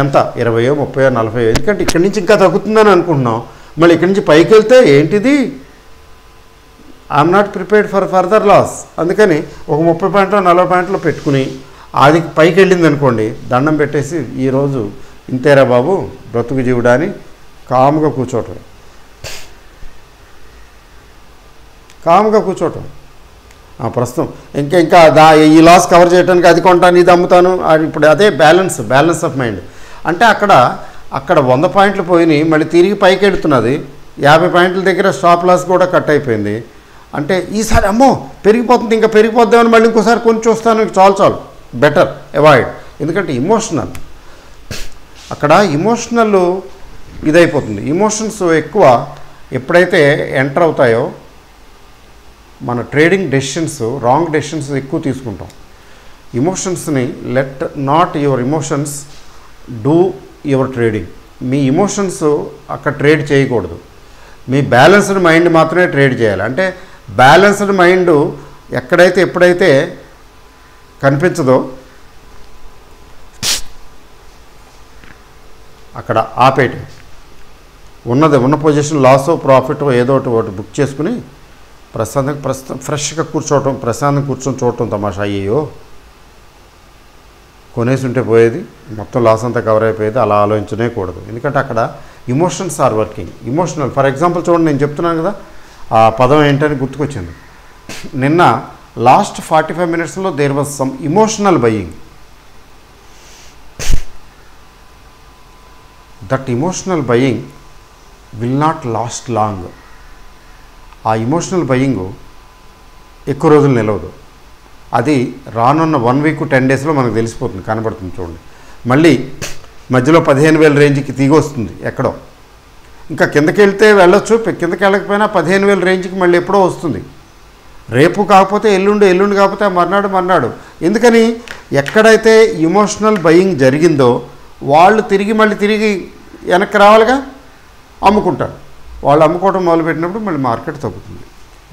ఎంత? 20, 30, 40. ఎందుకంటే ఇక్కడి నుంచి ఇంకా తగ్గుతుందని అనుకుంటున్నాం, మళ్ళీ ఇక్కడి నుంచి పైకి వెళ్తే ఏంటిది, I'm not prepared for further loss. అందుకని ఒక 30 పాయింట్లు 40 పాయింట్లు పెట్టుకుని అది పైకి వెళ్ళింది అనుకోండి, దండం పెట్టేసి ఈరోజు ఇంతేరా బాబు బ్రతుకు జీవుడాని కామ్గా కూర్చోవటం. ప్రస్తుతం ఇంకా ఈ లాస్ కవర్ చేయడానికి అది కొంటాను, ఇది అమ్ముతాను. ఇప్పుడు అదే బ్యాలెన్స్ ఆఫ్ మైండ్. అంటే అక్కడ 100 పాయింట్లు పోయినాయి, మళ్ళీ తిరిగి పైకి ఎడుతున్నది. 50 పాయింట్ల దగ్గర స్టాప్ లాస్ కూడా కట్ అయిపోయింది. అంటే ఈసారి అమ్మో పెరిగిపోతుంది, ఇంకా పెరిగిపోద్దామని మళ్ళీ ఇంకోసారి కొంచెం చూస్తాను, చాలు బెటర్ అవాయిడ్. ఎందుకంటే అక్కడ ఇమోషనల్ ఇదైపోతుంది. ఇమోషన్స్ ఎక్కువ ఎప్పుడైతే ఎంటర్ అవుతాయో మన ట్రేడింగ్ డెసిషన్స్, రాంగ్ డెసిషన్స్ ఎక్కువ తీసుకుంటాం. ఇమోషన్స్ని let not your emotions do your trading. మీ ఇమోషన్స్ అక్కడ ట్రేడ్ చేయకూడదు. మీ బ్యాలెన్స్డ్ మైండ్ మాత్రమే ట్రేడ్ చేయాలి. అంటే బ్యాలెన్స్డ్ మైండ్ ఎప్పుడైతే కనిపించదో అక్కడ ఆపేయటం. ఉన్న పొజిషన్ లాసో ప్రాఫిటో ఏదో ఒకటి బుక్ చేసుకుని ప్రస్తుతం ఫ్రెష్గా కూర్చోవటం, ప్రశాంతంగా కూర్చొని చూడటం తమాషా. అయ్యో కొనేసి ఉంటే పోయేది, మొత్తం లాస్ అంతా కవర్ అయిపోయేది. అలా ఆలోచించనే కూడదు. ఎందుకంటే అక్కడ emotions are working. Emotional. For example చూడండి, నేను చెప్తున్నాను కదా, ఆ పదం ఏంటని గుర్తుకొచ్చింది. నిన్న లాస్ట్ 45 minutesలో there was some emotional buying. That emotional buying will not last long. ఆ ఇమోషనల్ బయింగ్ ఎక్కువ రోజులు నిలవదు. అది రానున్న 1 week 10 daysలో మనకు తెలిసిపోతుంది, కనబడుతుంది. చూడండి, మళ్ళీ మధ్యలో 15,000 రేంజ్కి దిగి వస్తుంది ఎక్కడో. ఇంకా కిందకి వెళ్తే వెళ్ళొచ్చు, కిందకి వెళ్ళకపోయినా 15,000 రేంజ్కి మళ్ళీ ఎప్పుడో వస్తుంది. రేపు కాకపోతే ఎల్లుండి కాకపోతే మర్నాడు. ఎందుకని ఎక్కడైతే ఇమోషనల్ బయింగ్ జరిగిందో వాళ్ళు తిరిగి వెనక్కి రావాలిగా, అమ్ముకుంటారు. వాళ్ళు అమ్ముకోవడం మొదలుపెట్టినప్పుడు మళ్ళీ మార్కెట్ తగ్గుతుంది.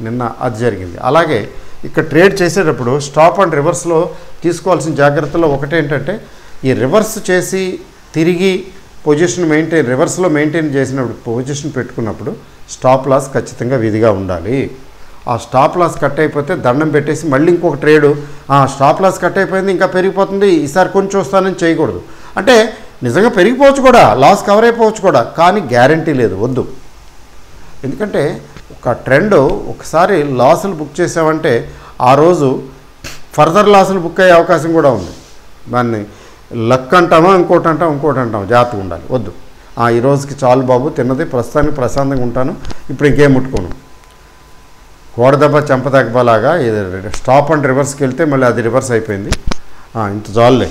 నిన్న అది జరిగింది. అలాగే ఇక్కడ ట్రేడ్ చేసేటప్పుడు స్టాప్ అండ్ రివర్స్లో తీసుకోవాల్సిన జాగ్రత్తలో ఒకటేంటంటే, ఈ రివర్స్ చేసి తిరిగి పొజిషన్ రివర్స్లో మెయింటైన్ చేసినప్పుడు పొజిషన్ పెట్టుకున్నప్పుడు స్టాప్ లాస్ ఖచ్చితంగా విధిగా ఉండాలి. ఆ స్టాప్ లాస్ కట్ అయిపోతే దండం పెట్టేసి మళ్ళీ ఇంకొక ట్రేడు స్టాప్ లాస్ కట్ అయిపోయింది ఇంకా పెరిగిపోతుంది ఈసారి కొంచెం వస్తానని చేయకూడదు. అంటే నిజంగా పెరిగిపోవచ్చు కూడా, లాస్ కవర్ అయిపోవచ్చు కూడా, కానీ గ్యారంటీ లేదు, వద్దు. ఎందుకంటే ఒక ట్రెండ్ ఒకసారి లాసులు బుక్ చేసామంటే ఆ రోజు ఫర్దర్ లాసులు బుక్ అయ్యే అవకాశం కూడా ఉంది. దాన్ని లక్ అంటామా ఇంకోటి అంటాం, జాగ్రత్తగా ఉండాలి, వద్దు. ఈ రోజుకి చాలు బాబు, తిన్నది ప్రస్తుతానికి ప్రశాంతంగా ఉంటాను, ఇప్పుడు ఇంకేం ముట్టుకోను. కోడదెబ్బ చెంపదెబ్బలాగా ఇది స్టాప్ అండ్ రివర్స్కి వెళ్తే మళ్ళీ అది రివర్స్ అయిపోయింది. ఇంత చాలులే,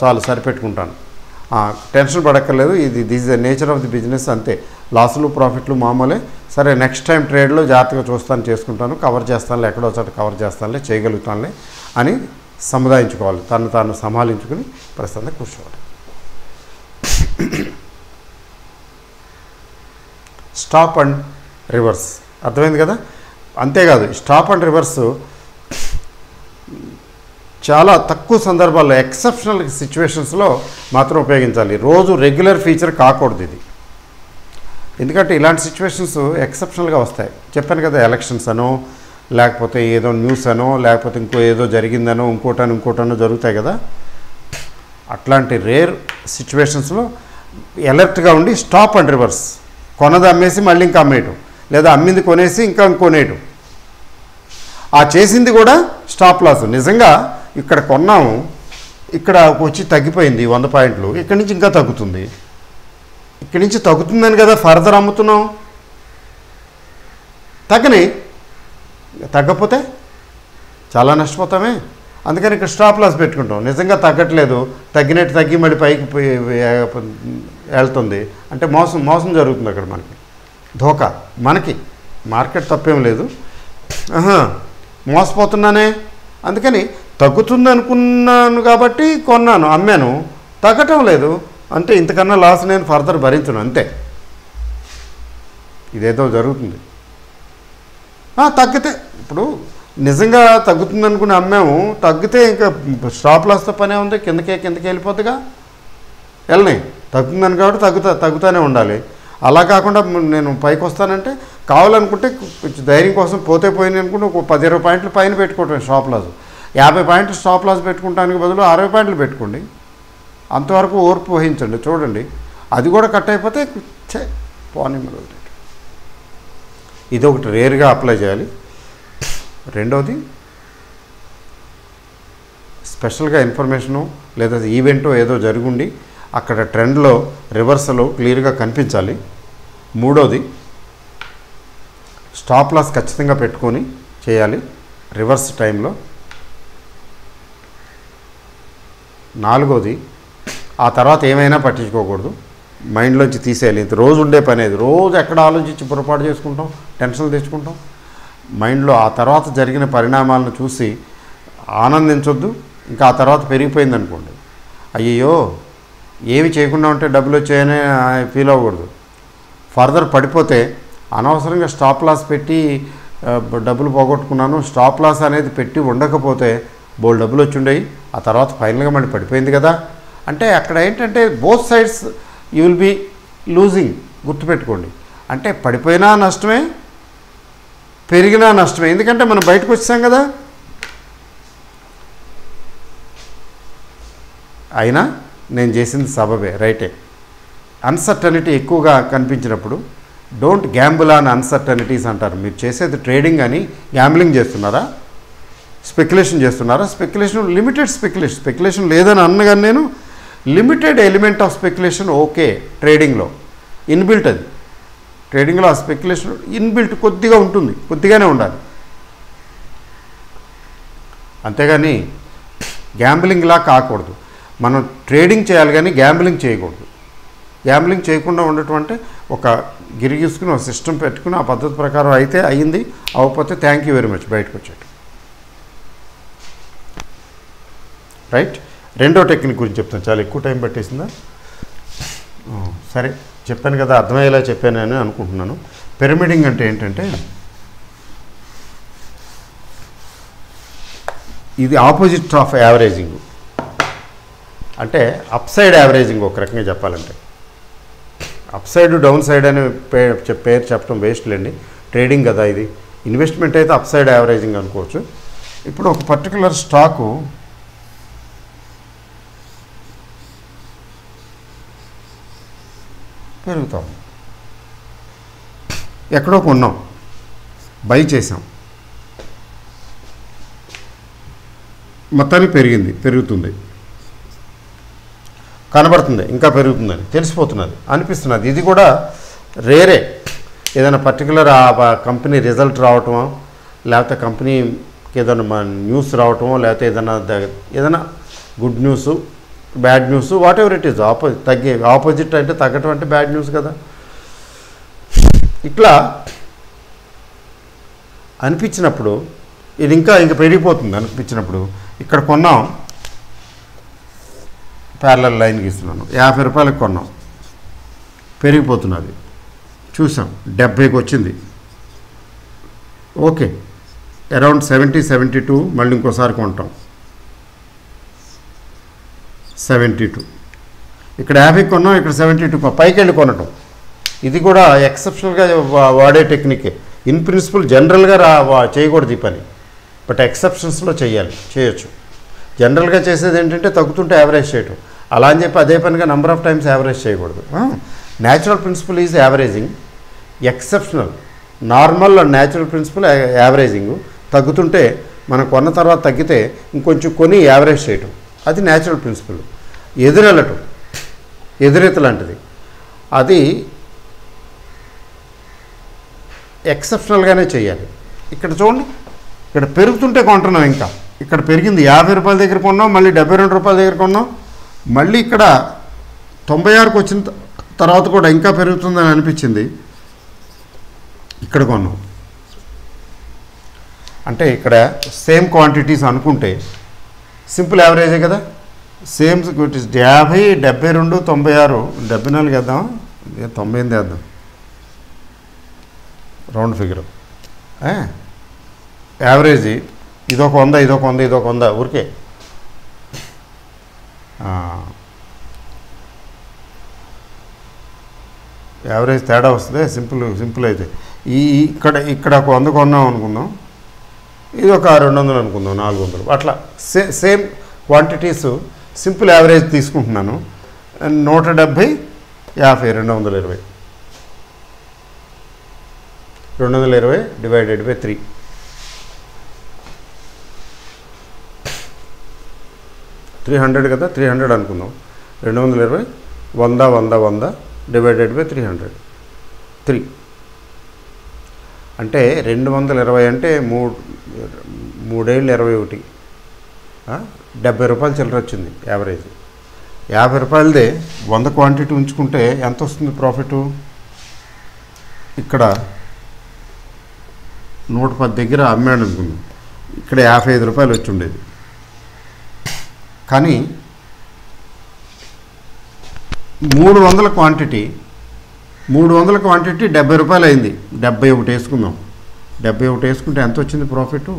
చాలు సరిపెట్టుకుంటాను, టెన్షన్ పడక్కర్లేదు. This is the nature of the business, అంతే. లాసులు ప్రాఫిట్లు మామూలే. సరే నెక్స్ట్ టైం ట్రేడ్లో జాగ్రత్తగా చేసుకుంటాను, కవర్ చేస్తానులే, ఎక్కడో చోట కవర్ చేస్తానులే, చేయగలుగుతానులే అని సముదాయించుకోవాలి, తాను సంభాళించుకుని ప్రస్తుతం కూర్చోవాలి. స్టాప్ అండ్ రివర్స్ అర్థమైంది కదా. అంతేకాదు స్టాప్ అండ్ రివర్స్ చాలా తక్కువ సందర్భాల్లో ఎక్సెప్షనల్ సిచ్యువేషన్స్లో మాత్రం ఉపయోగించాలి. రోజు రెగ్యులర్ ఫీచర్ కాకూడదు ఇది. ఎందుకంటే ఇలాంటి సిచ్యువేషన్స్ ఎక్సెప్షనల్గా వస్తాయి. చెప్పాను కదా, ఎలక్షన్స్ అనో లేకపోతే ఏదో న్యూస్ అనో లేకపోతే ఇంకో ఏదో జరిగిందనో ఇంకోటనో జరుగుతాయి కదా. అట్లాంటి రేర్ సిచ్యువేషన్స్లో అలర్ట్గా ఉండి స్టాప్ అండ్ రివర్స్, కొనది అమ్మేసి మళ్ళీ ఇంకా అమ్మేయటం, లేదా అమ్మింది కొనేసి ఇంకా కొనేయటం, చేసింది కూడా స్టాప్ లాస్. నిజంగా ఇక్కడ కొన్నాము, ఇక్కడ వచ్చి తగ్గిపోయింది 100 పాయింట్లు, ఇక్కడి నుంచి ఇంకా తగ్గుతుంది, ఇక్కడి నుంచి తగ్గుతుందని కదా ఫర్దర్ అమ్ముతున్నాం. తగ్గపోతే చాలా నష్టపోతామే. అందుకని ఇక్కడ స్టాప్ లాస్ పెట్టుకుంటాం. నిజంగా తగ్గట్లేదు, తగ్గినట్టు తగ్గి మళ్ళీ పైకి వెళ్తుంది అంటే మోసం జరుగుతుంది అక్కడ, మనకి ధోకా. మనకి మార్కెట్ తప్పేం లేదు, మోసపోతున్నానే. అందుకని తగ్గుతుంది అనుకున్నాను కాబట్టి కొన్నాను, అమ్మాను, తగ్గటం లేదు అంటే ఇంతకన్నా లాస్ నేను ఫర్దర్ భరించను, అంతే. ఇదేదో జరుగుతుంది. తగ్గితే ఇప్పుడు నిజంగా తగ్గుతుంది అనుకుని అమ్మాము, తగ్గితే ఇంకా స్టాప్ లాస్తో పనే ఉంది, కిందకి వెళ్ళిపోద్దిగా, వెళ్ళినాయి. తగ్గుతుందని కాబట్టి తగ్గుతూనే ఉండాలి. అలా కాకుండా నేను పైకి వస్తానంటే కావాలనుకుంటే కొంచెం ధైర్యం కోసం పోతే పోయింది అనుకుంటే ఒక 10-20 పాయింట్లు పైన పెట్టుకోవటం స్టాప్ లాస్. 50 పాయింట్లు స్టాప్ లాస్ పెట్టుకుంటానికి బదులు 60 పాయింట్లు పెట్టుకోండి, అంతవరకు ఓర్పు వహించండి. చూడండి అది కూడా కట్ అయిపోతే పోనీ మొదలు. ఇది ఒకటి రేర్గా అప్లై చేయాలి. రెండవది స్పెషల్గా ఇన్ఫర్మేషను లేదా ఈవెంటో ఏదో జరుగుండి అక్కడ ట్రెండ్లో రివర్సల్ క్లియర్గా కనిపించాలి. మూడోది స్టాప్ లాస్ ఖచ్చితంగా పెట్టుకొని చేయాలి రివర్స్ టైంలో. నాలుగోది ఆ తర్వాత ఏమైనా పట్టించుకోకూడదు, మైండ్లోంచి తీసేయాలి. ఇంత రోజు ఉండే పని అది, రోజు ఎక్కడ ఆలోచించి పొరపాటు చేసుకుంటాం, టెన్షన్లు తెచ్చుకుంటాం. మైండ్లో ఆ తర్వాత జరిగిన పరిణామాలను చూసి ఆనందించొద్దు. ఇంకా ఆ తర్వాత పెరిగిపోయింది అనుకోండి, అయ్యో ఏమి చేయకుండా ఉంటే డబ్బులు వచ్చాయని ఫీల్ అవ్వకూడదు. ఫర్దర్ పడిపోతే అనవసరంగా స్టాప్ లాస్ పెట్టి డబ్బులు పోగొట్టుకున్నాను, స్టాప్ లాస్ అనేది పెట్టి ఉండకపోతే బోల్ డబ్బులు వచ్చి ఉండేవి, ఆ తర్వాత ఫైనల్గా మళ్ళీ పడిపోయింది కదా అంటే అక్కడ ఏంటంటే both sides you will be losing. గుర్తుపెట్టుకోండి, అంటే పడిపోయినా నష్టమే, పెరిగినా నష్టమే. ఎందుకంటే మనం బయటకు వచ్చాం కదా. అయినా నేను చేసింది సబబే, రైటే. అన్సర్టనిటీ ఎక్కువగా కనిపించినప్పుడు డోంట్ గ్యాంబుల్ ఆన్ అన్సర్టనిటీస్ అంటారు. మీరు చేసేది ట్రేడింగ్ అని గ్యాంబ్లింగ్ చేస్తున్నారా, స్పెక్యులేషన్ చేస్తున్నారా? లిమిటెడ్ స్పెక్యులేషన్ లేదని అన్నగాని నేను limited element of speculation okay ట్రేడింగ్లో ఇన్బిల్ట్. అది ట్రేడింగ్లో ఆ స్పెక్యులేషన్ ఇన్బిల్ట్ కొద్దిగా ఉంటుంది, కొద్దిగానే ఉండాలి. అంతేగాని గ్యాంబ్లింగ్లా కాకూడదు. మనం ట్రేడింగ్ చేయాలి కానీ గ్యాంబ్లింగ్ చేయకూడదు. గ్యాంబ్లింగ్ చేయకుండా ఉండటం అంటే ఒక గిరిగీసుకుని ఒక సిస్టమ్ పెట్టుకుని ఆ పద్ధతి ప్రకారం అయితే అయ్యింది, అవ్వకపోతే థ్యాంక్ యూ వెరీ మచ్, బయటకు వచ్చాడు. రైట్. రెండో టెక్నిక్ గురించి చెప్తాను, చాలా ఎక్కువ టైం పట్టేసిందా? సరే చెప్పాను కదా, అర్థమయ్యేలా చెప్పానని అనుకుంటున్నాను. పిరమిడింగ్ అంటే ఏంటంటే ఇది ఆపోజిట్ ఆఫ్ యావరేజింగ్, అంటే అప్ సైడ్ యావరేజింగ్ ఒక రకంగా చెప్పాలంటే. అప్ సైడ్ డౌన్ సైడ్ అనే పేరు చెప్పడం వేస్ట్లేండి. ట్రేడింగ్ కదా ఇది. ఇన్వెస్ట్మెంట్ అయితే అప్ సైడ్ యావరేజింగ్ అనుకోవచ్చు. ఇప్పుడు ఒక పర్టికులర్ స్టాకు పెరుగుతాం, ఎక్కడో కొన్నాం, బై చేసాం, మొత్తానికి పెరుగుతుంది, కనబడుతుంది, ఇంకా పెరుగుతుందని తెలిసిపోతున్నది, అనిపిస్తున్నది. ఇది కూడా రేరే. ఏదైనా పర్టికులర్ ఆ కంపెనీ రిజల్ట్ రావటమో, లేకపోతే కంపెనీకి ఏదైనా న్యూస్ రావటమో, లేకపోతే ఏదైనా good news, bad news, what ever it is, opposite అంటే తగ్గటం అంటే బ్యాడ్ న్యూస్ కదా. ఇట్లా అనిపించినప్పుడు ఇది ఇంకా పెరిగిపోతుంది. అనిపించినప్పుడు ఇక్కడ కొన్నాం, ప్యారలల్ లైన్ గీస్తున్నాను, 50 రూపాయలకు కొన్నాం, పెరిగిపోతున్నది, చూసాం 70కి వచ్చింది, ఓకే, అరౌండ్ 72 మళ్ళీ ఇంకోసారి కొంటాం, 72, ఇక్కడ 50 కొన్నాం, ఇక్కడ 72 పైకి వెళ్ళి కొనటం. ఇది కూడా ఎక్సెప్షనల్గా వాడే టెక్నికే. ఇన్ ప్రిన్సిపల్ జనరల్గా చేయకూడదు ఈ పని, బట్ ఎక్సెప్షన్స్లో చేయొచ్చు. జనరల్గా చేసేది ఏంటంటే తగ్గుతుంటే యావరేజ్ చేయటం. అలా అని చెప్పి అదే పనిగా నెంబర్ ఆఫ్ టైమ్స్ యావరేజ్ చేయకూడదు. Natural principle is averaging, exceptional normal and natural principle averaging. తగ్గుతుంటే మనం కొన్న తర్వాత తగ్గితే ఇంకొంచెం కొని యావరేజ్ చేయటం, అది న్యాచురల్ ప్రిన్సిపల్. ఎదురెళ్ళటం, ఎదురెత్త లాంటిది, అది ఎక్సెప్షనల్గానే చేయాలి. ఇక్కడ చూడండి, ఇక్కడ పెరుగుతుంటే కొంటున్నాం, ఇంకా ఇక్కడ పెరిగింది, 50 రూపాయల దగ్గర కొన్నాం, మళ్ళీ 72 రూపాయల దగ్గర కొన్నాం, మళ్ళీ ఇక్కడ 96కి వచ్చిన తర్వాత కూడా ఇంకా పెరుగుతుందని అనిపించింది, ఇక్కడ కొన్నాం. అంటే ఇక్కడ సేమ్ క్వాంటిటీస్ అనుకుంటే సింపుల్ యావరేజే కదా. సేమ్ 50, 72, 96, 74 వేద్దాం, 98 వేద్దాం, రౌండ్ ఫిగర్. యావరేజ్ ఇదొక 100, ఇదొక 100, ఇదొక 100, ఊరికే యావరేజ్ తేడా వస్తుంది. సింపుల్ అయితే ఇక్కడ ఒక 100 కొన్నాం అనుకుందాం, ఇది ఒక 200 అనుకుందాం, 400, అట్లా సేమ్ క్వాంటిటీస్ సింపుల్ యావరేజ్ తీసుకుంటున్నాను. 170, 50, 220, 220 డివైడెడ్ బై 3, 300 కదా, 300 అనుకుందాం. 220, 100, 100, 100 డివైడెడ్ బై 300, 3 అంటే 220 అంటే 3 ఏళ్ళు 21, 70 రూపాయలు చిల్లర వచ్చింది యావరేజ్. 50 రూపాయలదే 100 క్వాంటిటీ ఉంచుకుంటే ఎంత వస్తుంది ప్రాఫిట్? ఇక్కడ 110 దగ్గర అమ్మాడు అనుకుందాం, ఇక్కడ 55 రూపాయలు వచ్చి ఉండేది. కానీ 300 క్వాంటిటీ 70 రూపాయలు అయింది. 71 వేసుకుందాం, 71 వేసుకుంటే ఎంత వచ్చింది ప్రాఫిట్?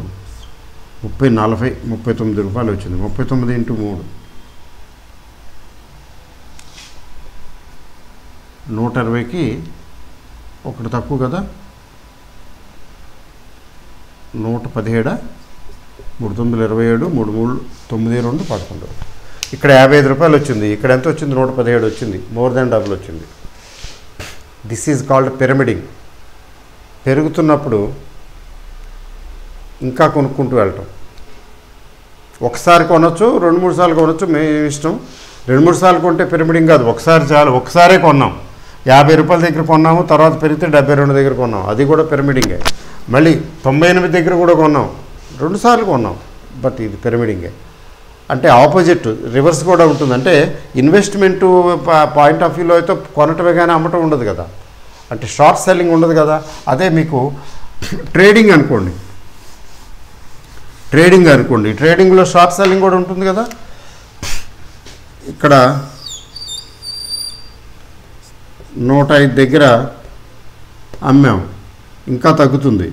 39 రూపాయలు వచ్చింది. 39 × 3, 120కి ఒకటి తక్కువ కదా, 117, 3 9 27, 3 3 9 2 11. ఇక్కడ 55 రూపాయలు వచ్చింది, ఇక్కడ ఎంత వచ్చింది? 117 వచ్చింది, మోర్ దాన్ డబుల్ వచ్చింది. This is called pyramiding. పెరుగుతున్నప్పుడు ఇంకా కొనుక్కుంటూ వెళ్ళటం. ఒకసారి కొనవచ్చు, 2-3 సార్లు కొనవచ్చు, మీ ఇష్టం. 2-3 సార్లు కొంటే పిరమిడింగ్ కాదు, ఒకసారి చాలు. ఒకసారే కొన్నాం, 50 రూపాయల దగ్గర కొన్నాము, తర్వాత పెరిగితే 72 దగ్గర కొన్నాం, అది కూడా పిరమిడింగే. మళ్ళీ 98 దగ్గర కూడా కొన్నాం, 2 సార్లు కొన్నాం, బట్ ఇది పిరమిడింగే. అంటే ఆపోజిట్, రివర్స్ కూడా ఉంటుంది. అంటే ఇన్వెస్ట్మెంట్ పాయింట్ ఆఫ్ వ్యూలో అయితే కొనటమే కానీ అమ్మటం ఉండదు కదా, అంటే షార్ట్ సెల్లింగ్ ఉండదు కదా. అదే మీకు ట్రేడింగ్ అనుకోండి, ట్రేడింగ్లో షార్ట్ సెల్లింగ్ కూడా ఉంటుంది కదా. ఇక్కడ 105 దగ్గర అమ్మాం, ఇంకా తగ్గుతుంది,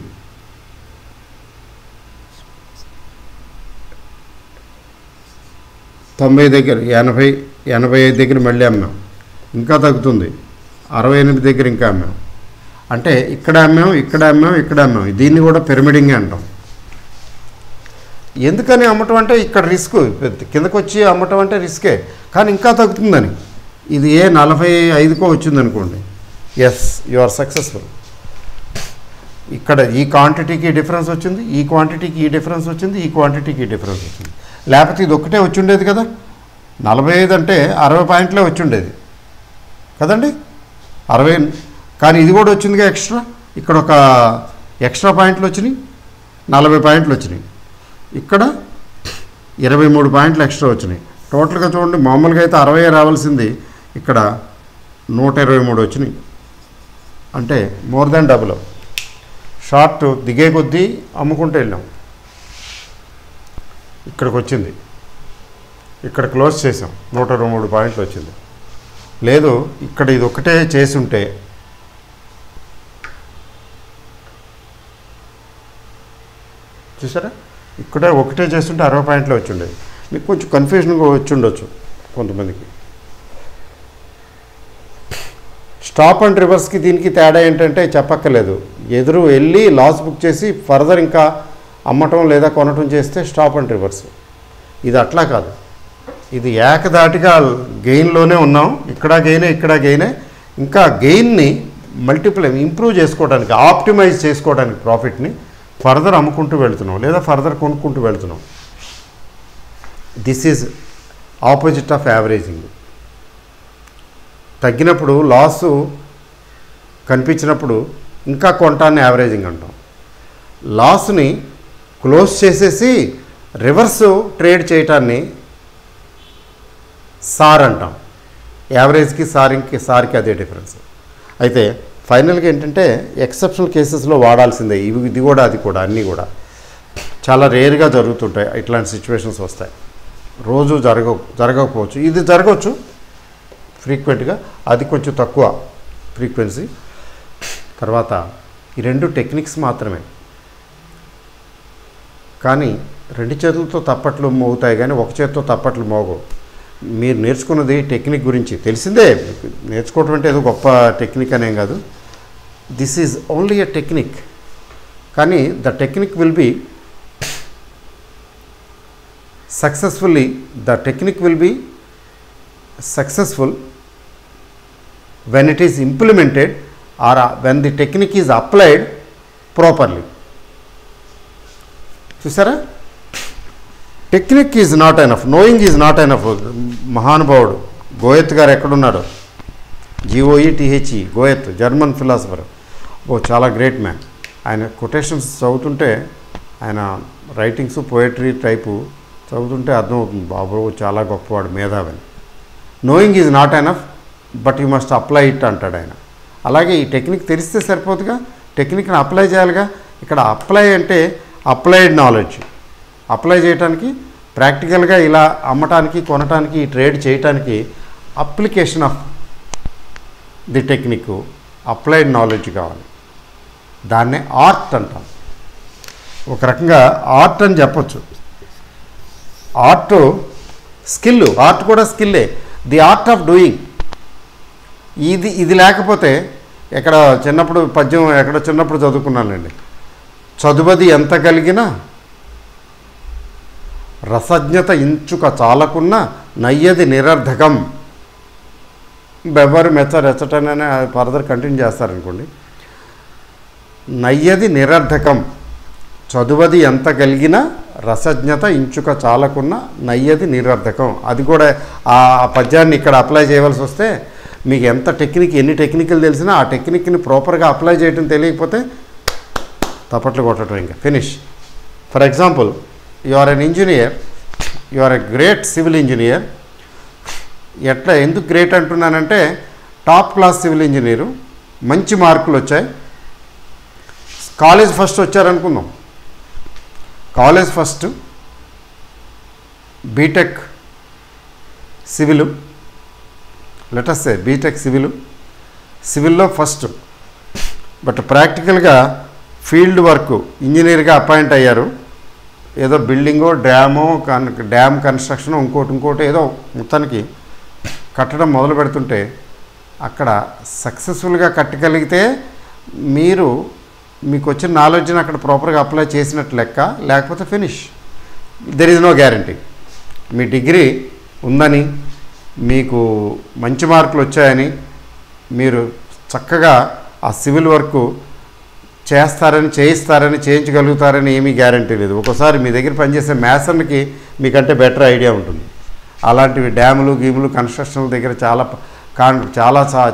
90 దగ్గర 85 దగ్గర మళ్ళీ అమ్మాం, ఇంకా తగ్గుతుంది, 68 దగ్గర ఇంకా అమ్మాం. అంటే ఇక్కడ అమ్మాం, ఇక్కడ అమ్మాం, ఇక్కడ అమ్మాం. దీన్ని కూడా పిరమిడింగ్ అంటాం. ఎందుకని అమ్మటం అంటే ఇక్కడ రిస్క్, కిందకు వచ్చి అమ్మటం అంటే రిస్కే, కానీ ఇంకా తగ్గుతుందని. ఇది 45కో వచ్చిందనుకోండి, ఎస్ యు ఆర్ సక్సెస్ఫుల్. ఇక్కడ ఈ క్వాంటిటీకి డిఫరెన్స్ వచ్చింది, ఈ క్వాంటిటీకి ఈ డిఫరెన్స్ వచ్చింది, ఈ క్వాంటిటీకి ఈ డిఫరెన్స్ వచ్చింది. లేకపోతే ఇది ఒక్కటే వచ్చి ఉండేది కదా. 45 అంటే 60 పాయింట్లే వచ్చి ఉండేది కదండి, 60. కానీ ఇది కూడా వచ్చిందిగా ఎక్స్ట్రా. ఇక్కడ ఒక ఎక్స్ట్రా పాయింట్లు వచ్చినాయి, 40 పాయింట్లు వచ్చినాయి. ఇక్కడ 23 పాయింట్లు ఎక్స్ట్రా వచ్చినాయి. టోటల్గా చూడండి, మామూలుగా అయితే 60 రావాల్సింది, ఇక్కడ 123 వచ్చినాయి. అంటే మోర్ దాన్ డబుల్. షార్ట్ దిగే కొద్దీ అమ్ముకుంటూ వెళ్ళాం. ఇక్కడికి వచ్చింది, ఇక్కడ క్లోజ్ చేసాం, 123 పాయింట్లు వచ్చింది. లేదు ఇక్కడ ఇది ఒకటే చేసి ఉంటే చూసారా, ఇక్కడే ఒకటే చేస్తుంటే 60 పాయింట్లు వచ్చి ఉండేది. మీకు కొంచెం కన్ఫ్యూజన్గా వచ్చి ఉండొచ్చు కొంతమందికి. స్టాప్ అండ్ రివర్స్కి దీనికి తేడా ఏంటంటే చెప్పక్కర్లేదు. ఎదురు వెళ్ళి లాస్ బుక్ చేసి ఫర్దర్ ఇంకా అమ్మటం లేదా కొనటం చేస్తే స్టాప్ అండ్ రివర్స్. ఇది అట్లా కాదు, ఇది ఏకదాటిగా గెయిన్లోనే ఉన్నాం. ఇక్కడ గెయినే, ఇక్కడ గెయినే. ఇంకా గెయిన్ని మల్టిప్లై ఇంప్రూవ్ చేసుకోవడానికి, ఆప్టిమైజ్ చేసుకోవడానికి ప్రాఫిట్ని ఫర్దర్ అమ్ముకుంటూ వెళుతున్నాం లేదా ఫర్దర్ కొనుక్కుంటూ వెళుతున్నాం. This is opposite of averaging. తగ్గినప్పుడు లాసు కనిపించినప్పుడు ఇంకా కొంటాన్ని యావరేజింగ్ అంటాం. లాస్ని క్లోజ్ చేసేసి రివర్స్ ట్రేడ్ చేయటాన్ని సార్ అంటాం. యావరేజ్కి సార్కి అదే డిఫరెన్స్. అయితే ఫైనల్గా ఏంటంటే ఎక్సెప్షనల్ కేసెస్లో వాడాల్సిందే. ఇది కూడా అది కూడా అన్నీ కూడా చాలా రేర్గా జరుగుతుంటాయి. ఇట్లాంటి సిచ్యువేషన్స్ వస్తాయి, రోజు జరగకపోవచ్చు. ఇది జరగవచ్చు ఫ్రీక్వెంట్గా, అది కొంచెం తక్కువ ఫ్రీక్వెన్సీ. తర్వాత ఈ 2 టెక్నిక్స్ మాత్రమే. కానీ 2 చేతులతో తప్పట్లు మోగుతాయి, కానీ ఒక చేతితో తప్పట్లు మోగవు. మీరు నేర్చుకున్నది టెక్నిక్ గురించి తెలిసిందే. నేర్చుకోవటం అంటే ఏదో గొప్ప టెక్నిక్ అనేం కాదు. This is only a technique. కానీ the technique will be successful when it is implemented or when the technique is applied properly. చూసారా, technique is not enough, knowing is not enough. మహానుభావుడు గోయత్ గారు ఎక్కడున్నాడు, GOETHE గోయత్, జర్మన్ ఫిలాసఫర్. చాలా great man. ఆయన quotations చదువుతుంటే, ఆయన writings poetry type చదువుతుంటే అర్థమవుతుంది, బాబు చాలా గొప్పవాడు, మేధావిని. Knowing is not enough but you must apply it అంటాడు ఆయన. అలాగే ఈ టెక్నిక్ తెలిస్తే సరిపోతుగా, టెక్నిక్ని అప్లై చేయాలిగా. ఇక్కడ అప్లై అంటే అప్లైడ్ నాలెడ్జ్. అప్లై చేయడానికి, ప్రాక్టికల్గా ఇలా అమ్మటానికి, కొనటానికి, ఈ ట్రేడ్ చేయటానికి application of the technique, applied knowledge కావాలి. దాన్నే ఆర్ట్ అంటాం. ఒక రకంగా ఆర్ట్ అని చెప్పచ్చు. ఆర్ట్ స్కిల్, ఆర్ట్ కూడా స్కిల్లే. The art of doing. ఇది లేకపోతే ఎక్కడ చిన్నప్పుడు పద్యం ఎక్కడ చిన్నప్పుడు చదువుకున్నానండి. చదువది ఎంత కలిగినా రసజ్ఞత ఇంచుక చాలకున్న నయ్యది నిరర్ధకం. బెవ్వరు రెచ్చటనే ఫర్దర్ కంటిన్యూ చేస్తారనుకోండి. నయ్యది నిరర్ధకం, చదువది ఎంత కలిగినా రసజ్ఞత ఇంచుక చాలకున్న నయ్యది నిరర్ధకం. అది కూడా ఆ పద్యాన్ని ఇక్కడ అప్లై చేయవలసి వస్తే మీకు ఎంత టెక్నిక్, ఎన్ని టెక్నికల్ తెలిసినా ఆ టెక్నిక్ని ప్రాపర్గా అప్లై చేయడం తెలియకపోతే తప్పట్లు కొట్టడం, ఇంకా finish. For example, you are an engineer, you are a great civil engineer. ఎందుకు గ్రేట్ అంటున్నానంటే, టాప్ క్లాస్ సివిల్ ఇంజనీరు, మంచి మార్కులు వచ్చాయి, కాలేజ్ ఫస్ట్ వచ్చారనుకుందాం. College first, B Tech civil, let us say B Tech సివిల్లో ఫస్ట్. బట్ ప్రాక్టికల్గా ఫీల్డ్ వర్క్ ఇంజనీర్గా appoint అయ్యారు. ఏదో బిల్డింగో, డ్యామ్ కన్స్ట్రక్షన్, ఇంకోటి ఏదో మొత్తానికి కట్టడం మొదలు పెడుతుంటే అక్కడ సక్సెస్ఫుల్గా కట్టగలిగితే మీకు వచ్చిన నాలెడ్జ్ని అక్కడ ప్రాపర్గా అప్లై చేసినట్టు లెక్క, లేకపోతే finish. There is no guarantee. మీ డిగ్రీ ఉందని, మీకు మంచి మార్కులు వచ్చాయని మీరు చక్కగా ఆ సివిల్ వర్క్ చేయించగలుగుతారని ఏమీ గ్యారంటీ లేదు. ఒక్కోసారి మీ దగ్గర పనిచేసే మేసన్కి మీకంటే బెటర్ ఐడియా ఉంటుంది. అలాంటివి డ్యాములు గీములు కన్స్ట్రక్షన్ల దగ్గర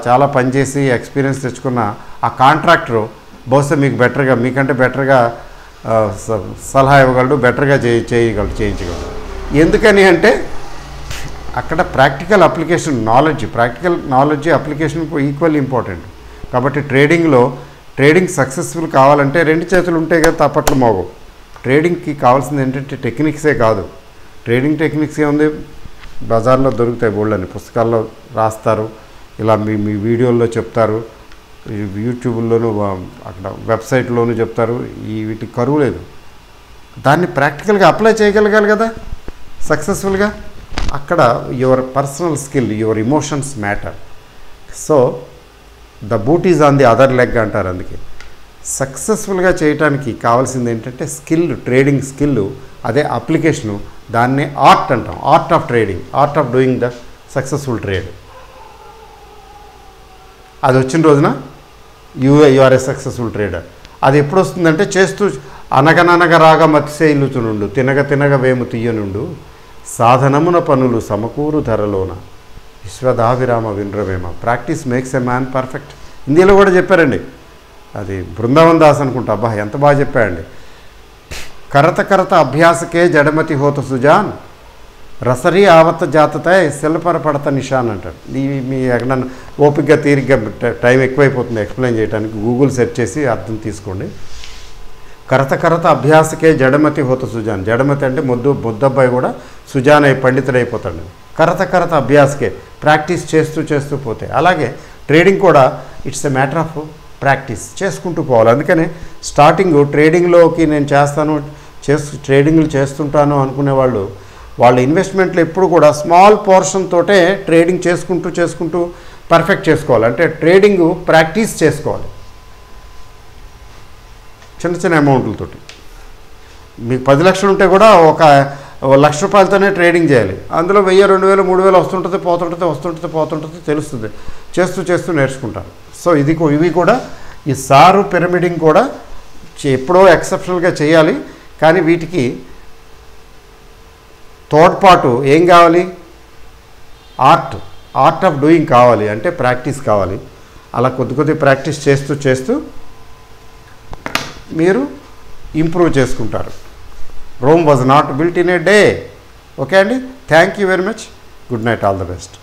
చాలా పనిచేసి ఎక్స్పీరియన్స్ తెచ్చుకున్న ఆ కాంట్రాక్టరు బహుశా మీకంటే బెటర్గా సలహా ఇవ్వగలడు, బెటర్గా చేయించగలడు. ఎందుకని అంటే అక్కడ practical knowledge application equally important. కాబట్టి ట్రేడింగ్ సక్సెస్ఫుల్ కావాలంటే 2 చేతులు ఉంటే కదా తప్పట్లు మోగవు. ట్రేడింగ్కి కావాల్సింది ఏంటంటే టెక్నిక్సే కాదు. ట్రేడింగ్ టెక్నిక్స్ ఏముంది, బజార్లో దొరుకుతాయి, బోల్డని పుస్తకాల్లో రాస్తారు, ఇలా మీ వీడియోల్లో చెప్తారు, యూట్యూబ్లోనూ అక్కడ వెబ్సైట్లోనూ చెప్తారు. వీటికి కరువు లేదు. దాన్ని ప్రాక్టికల్గా అప్లై చేయగలగాలి కదా సక్సెస్ఫుల్గా. అక్కడ your personal skill, your emotions matter. So the boot is on the other leg అంటారు. అందుకే సక్సెస్ఫుల్గా చేయడానికి కావాల్సింది ఏంటంటే ట్రేడింగ్ స్కిల్, అదే అప్లికేషను. దాన్నే ఆర్ట్ అంటాం, art of trading, art of doing the successful trade. అది వచ్చిన రోజున you are a successful trader. అది ఎప్పుడు వస్తుందంటే చేస్తూ అనగననగ రాగ మతిశైలుచునుండు, తినగ తినగ వేము తీయనుండు, సాధనమున పనులు సమకూరు ధరలోన, విశ్వదాభిరామ వినరవేమ. Practice makes a man perfect. హిందీలో కూడా చెప్పారండి, అది బృందావన్ దాస్ అనుకుంటా. అబ్బా ఎంత బాగా చెప్పాడండి. కరత అభ్యాసకే జడమతి హోత సుజాన్, రసరీ ఆవత జాతతాయ్ శిల్పర పడత నిషాన్ అంటాడు. మీ ఎక్కడన్నా ఓపికగా తీరిగ్గా టైం ఎక్కువైపోతుంది ఎక్స్ప్లెయిన్ చేయడానికి, గూగుల్ సెర్చ్ చేసి అర్థం తీసుకోండి. కరత అభ్యాసకే జడమతి హోత సుజాన్. జడమతి అంటే ముద్దబ్బాయి కూడా సుజాన్ అయి పండితుడైపోతాడు. కరత అభ్యాసకే, ప్రాక్టీస్ చేస్తూ పోతే. అలాగే ట్రేడింగ్ కూడా it's a matter of practice, చేసుకుంటూ పోవాలి. అందుకనే స్టార్టింగ్ ట్రేడింగ్లోకి నేను ట్రేడింగ్లు చేస్తుంటాను అనుకునే వాళ్ళ ఇన్వెస్ట్మెంట్లు ఎప్పుడు కూడా స్మాల్ పోర్షన్ తోటే ట్రేడింగ్ చేసుకుంటూ పర్ఫెక్ట్ చేసుకోవాలి. అంటే ట్రేడింగ్ ప్రాక్టీస్ చేసుకోవాలి చిన్న అమౌంట్లతోటి. మీకు 10 లక్షలు ఉంటే కూడా ఒక ₹1,00,000తోనే ట్రేడింగ్ చేయాలి. అందులో 1000, 2000, 3000 వస్తుంటుంది తెలుస్తుంది. చేస్తూ నేర్చుకుంటారు. సో ఇవి కూడా ఈ సారు పిరమిడింగ్ కూడా ఎప్పుడో ఎక్సెప్షనల్గా చేయాలి. కానీ వీటికి తోడ్పాటు ఏం కావాలి, ఆర్ట్ ఆఫ్ డూయింగ్ కావాలి. అంటే ప్రాక్టీస్ కావాలి. అలా కొద్ది ప్రాక్టీస్ చేస్తూ మీరు ఇంప్రూవ్ చేసుకుంటారు. Rome was not built in a day. Okay అండి, thank you very much. Good night, all the best.